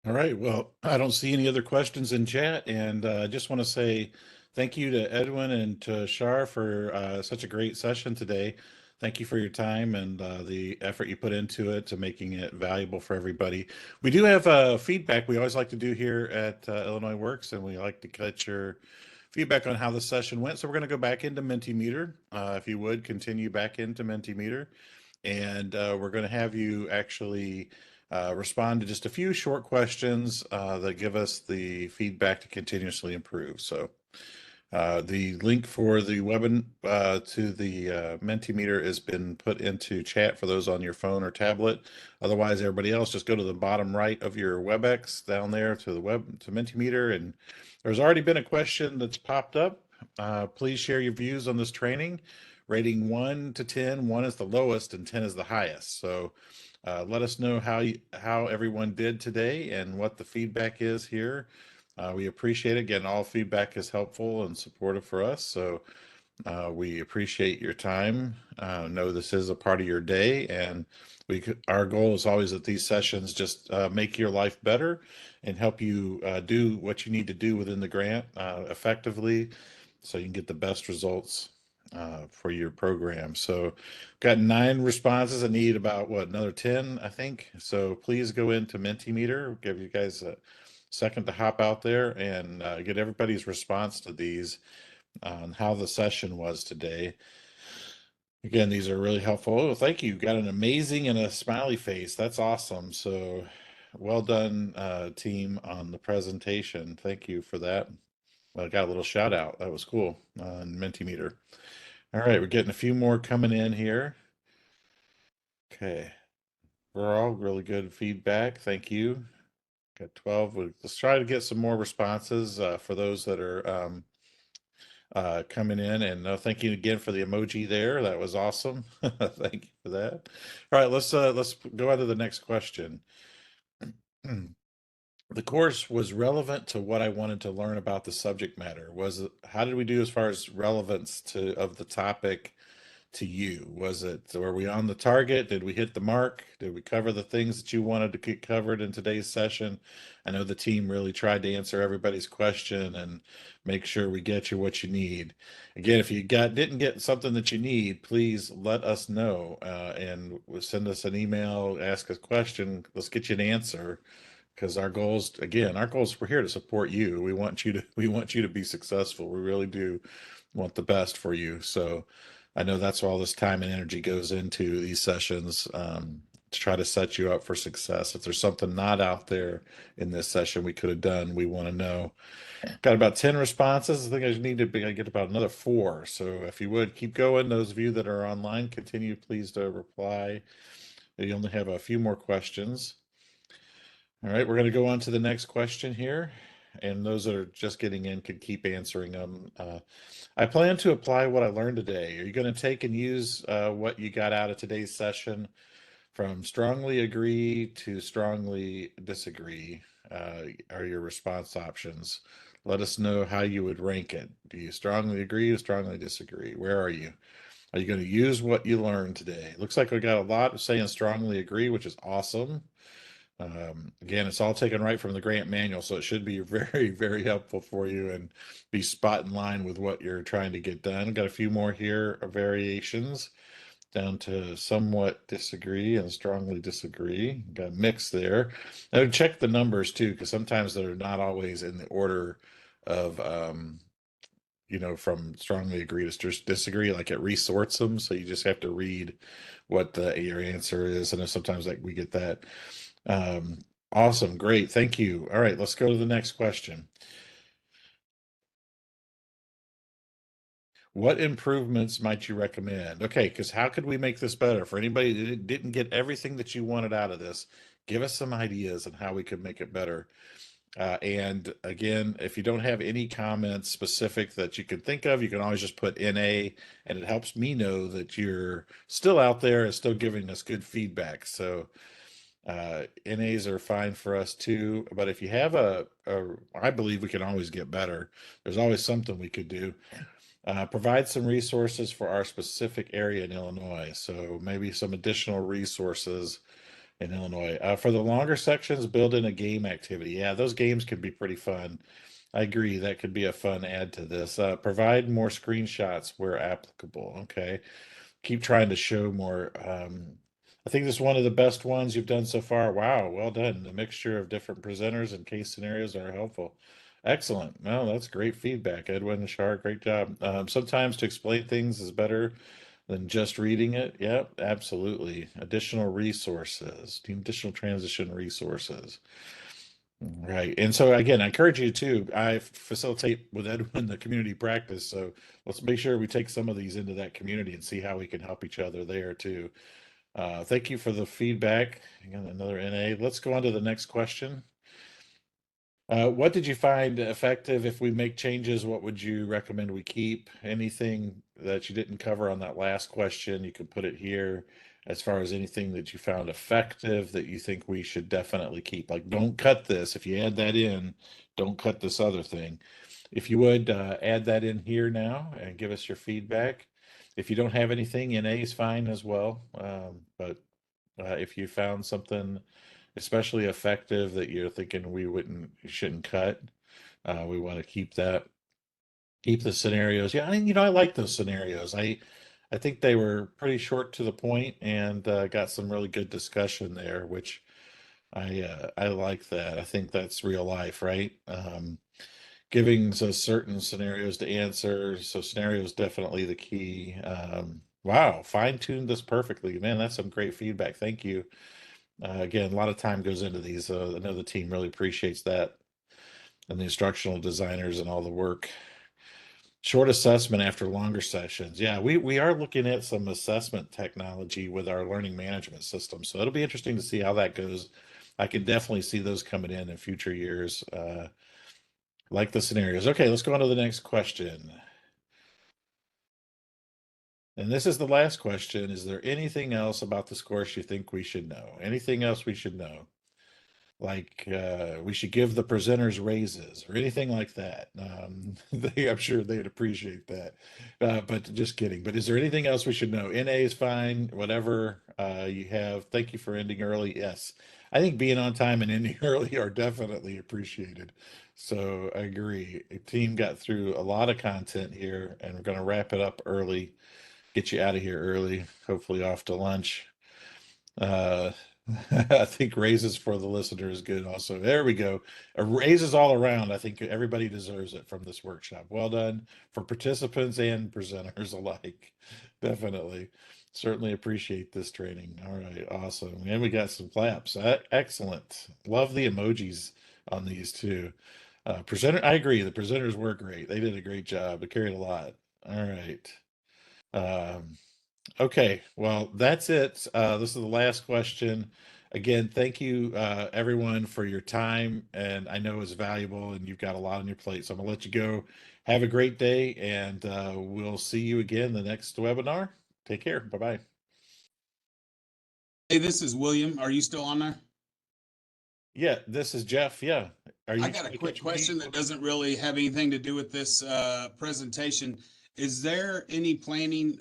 S1: All right. Well, I don't see any other questions in chat, and I just want to say thank you to Edwin and to Shar for such a great session today. Thank you for your time and the effort you put into it to making it valuable for everybody. We do have feedback we always like to do here at Illinois Works, and we like to get your feedback on how the session went. So we're going to go back into Mentimeter. If you would, continue back into Mentimeter, and we're going to have you actually respond to just a few short questions that give us the feedback to continuously improve. So the link for the to the Mentimeter has been put into chat for those on your phone or tablet. Otherwise, everybody else, just go to the bottom right of your WebEx down there to Mentimeter, and there's already been a question that's popped up. Please share your views on this training. Rating 1 to 10, 1 is the lowest and 10 is the highest. So let us know how everyone did today and what the feedback is here. We appreciate it. Again, all feedback is helpful and supportive for us. So we appreciate your time. Know this is a part of your day, and our goal is always that these sessions just make your life better and help you do what you need to do within the grant effectively, so you can get the best results for your program. So got 9 responses. I need about another 10, I think. So please go into Mentimeter. Give you guys a second to hop out there and get everybody's response to these on how the session was today. Again, these are really helpful. Oh, thank you. Got an amazing and a smiley face. That's awesome. So well done, team, on the presentation. Thank you for that. I got a little shout out. That was cool on Mentimeter. All right, we're getting a few more coming in here. Okay. We're all really good feedback. Thank you. Got 12. Let's try to get some more responses for those that are coming in. And thank you again for the emoji there. That was awesome. Thank you for that. All right, let's go on to the next question. The course was relevant to what I wanted to learn about the subject matter. How did we do as far as relevance of the topic to you? Were we on the target? Did we hit the mark? Did we cover the things that you wanted to get covered in today's session? I know the team really tried to answer everybody's question and make sure we get you what you need. Again, if you didn't get something that you need, please let us know and send us an email, ask a question. Let's get you an answer. Because our goals, we're here to support you. We want you to be successful. We really do want the best for you. So I know that's why all this time and energy goes into these sessions, to try to set you up for success. If there's something not out there in this session we could have done, we want to know. Got about 10 responses. I think I get about another 4. So if you would keep going, those of you that are online, continue please to reply. You only have a few more questions. All right, we're going to go on to the next question here, and those that are just getting in can keep answering them. I plan to apply what I learned today. Are you going to take and use what you got out of today's session, from strongly agree to strongly disagree? Are your response options? Let us know how you would rank it. Do you strongly agree or strongly disagree? Where are you? Are you going to use what you learned today? Looks like we got a lot of saying strongly agree, which is awesome. Again, it's all taken right from the grant manual, so it should be very, very helpful for you and be spot in line with what you're trying to get done. I've got a few more here, variations down to somewhat disagree and strongly disagree. Got a mix there. I would check the numbers too, because sometimes they're not always in the order of, from strongly agree to disagree. Like it resorts them, so you just have to read what your answer is, and sometimes we get that. Awesome. Great. Thank you. All right, let's go to the next question. What improvements might you recommend? Okay, because how could we make this better? For anybody that didn't get everything that you wanted out of this, give us some ideas on how we could make it better. And again, if you don't have any comments specific that you can think of, you can always just put NA, and it helps me know that you're still out there and still giving us good feedback. So NAs are fine for us too. But if you have I believe we can always get better. There's always something we could do. Provide some resources for our specific area in Illinois. So maybe some additional resources in Illinois. For the longer sections, build in a game activity. Yeah, those games can be pretty fun. I agree. That could be a fun add to this. Provide more screenshots where applicable. Okay. Keep trying to show more. I think this is one of the best ones you've done so far. Wow, well done. The mixture of different presenters and case scenarios are helpful. Excellent. Well, that's great feedback, Edwin and Shar. Great job. Sometimes to explain things is better than just reading it. Yep, absolutely. Additional resources, additional transition resources. Right. And so again, I encourage you to, I facilitate with Edwin the community practice. So let's make sure we take some of these into that community and see how we can help each other there too. Thank you for the feedback. Again, another NA. Let's go on to the next question. What did you find effective? If we make changes, what would you recommend we keep? Anything that you didn't cover on that last question, you can put it here. As far as anything that you found effective that you think we should definitely keep, like don't cut this. If you add that in, don't cut this other thing. If you would add that in here now and give us your feedback. If you don't have anything, NA is fine as well. But if you found something especially effective that you're thinking you shouldn't cut, we want to keep that. Keep the scenarios. Yeah, I like those scenarios. I think they were pretty short to the point and got some really good discussion there, which I like that. I think that's real life, right? Giving us certain scenarios to answer. So scenarios definitely the key. Wow, fine-tuned this perfectly. Man, that's some great feedback. Thank you. Again, a lot of time goes into these. I know the team really appreciates that, and the instructional designers and all the work. Short assessment after longer sessions. Yeah, we are looking at some assessment technology with our learning management system. So it'll be interesting to see how that goes. I can definitely see those coming in future years. Like the scenarios. Okay, let's go on to the next question. And this is the last question. Is there anything else about this course you think we should know? Anything else we should know? Like we should give the presenters raises or anything like that. I'm sure they'd appreciate that. But just kidding. But is there anything else we should know? NA is fine. Whatever you have. Thank you for ending early. Yes, I think being on time and ending early are definitely appreciated. So I agree. The team got through a lot of content here, and we're going to wrap it up early. Get you out of here early. Hopefully off to lunch. Uh, I think raises for the listener is good also. There we go. Raises all around. I think everybody deserves it from this workshop. Well done for participants and presenters alike. Definitely. Certainly appreciate this training. All right, awesome. And we got some claps. Excellent. Love the emojis on these too. I agree. The presenters were great. They did a great job. They carried a lot. All right. Okay, well, that's it. This is the last question. Again, thank you, everyone, for your time. And I know it's valuable and you've got a lot on your plate. So I'm going to let you go. Have a great day, and we'll see you again the next webinar. Take care. Bye-bye.
S5: Hey, this is William. Are you still on there?
S1: Yeah, this is Jeff. Yeah.
S5: I got a quick question that doesn't really have anything to do with this presentation. Is there any planning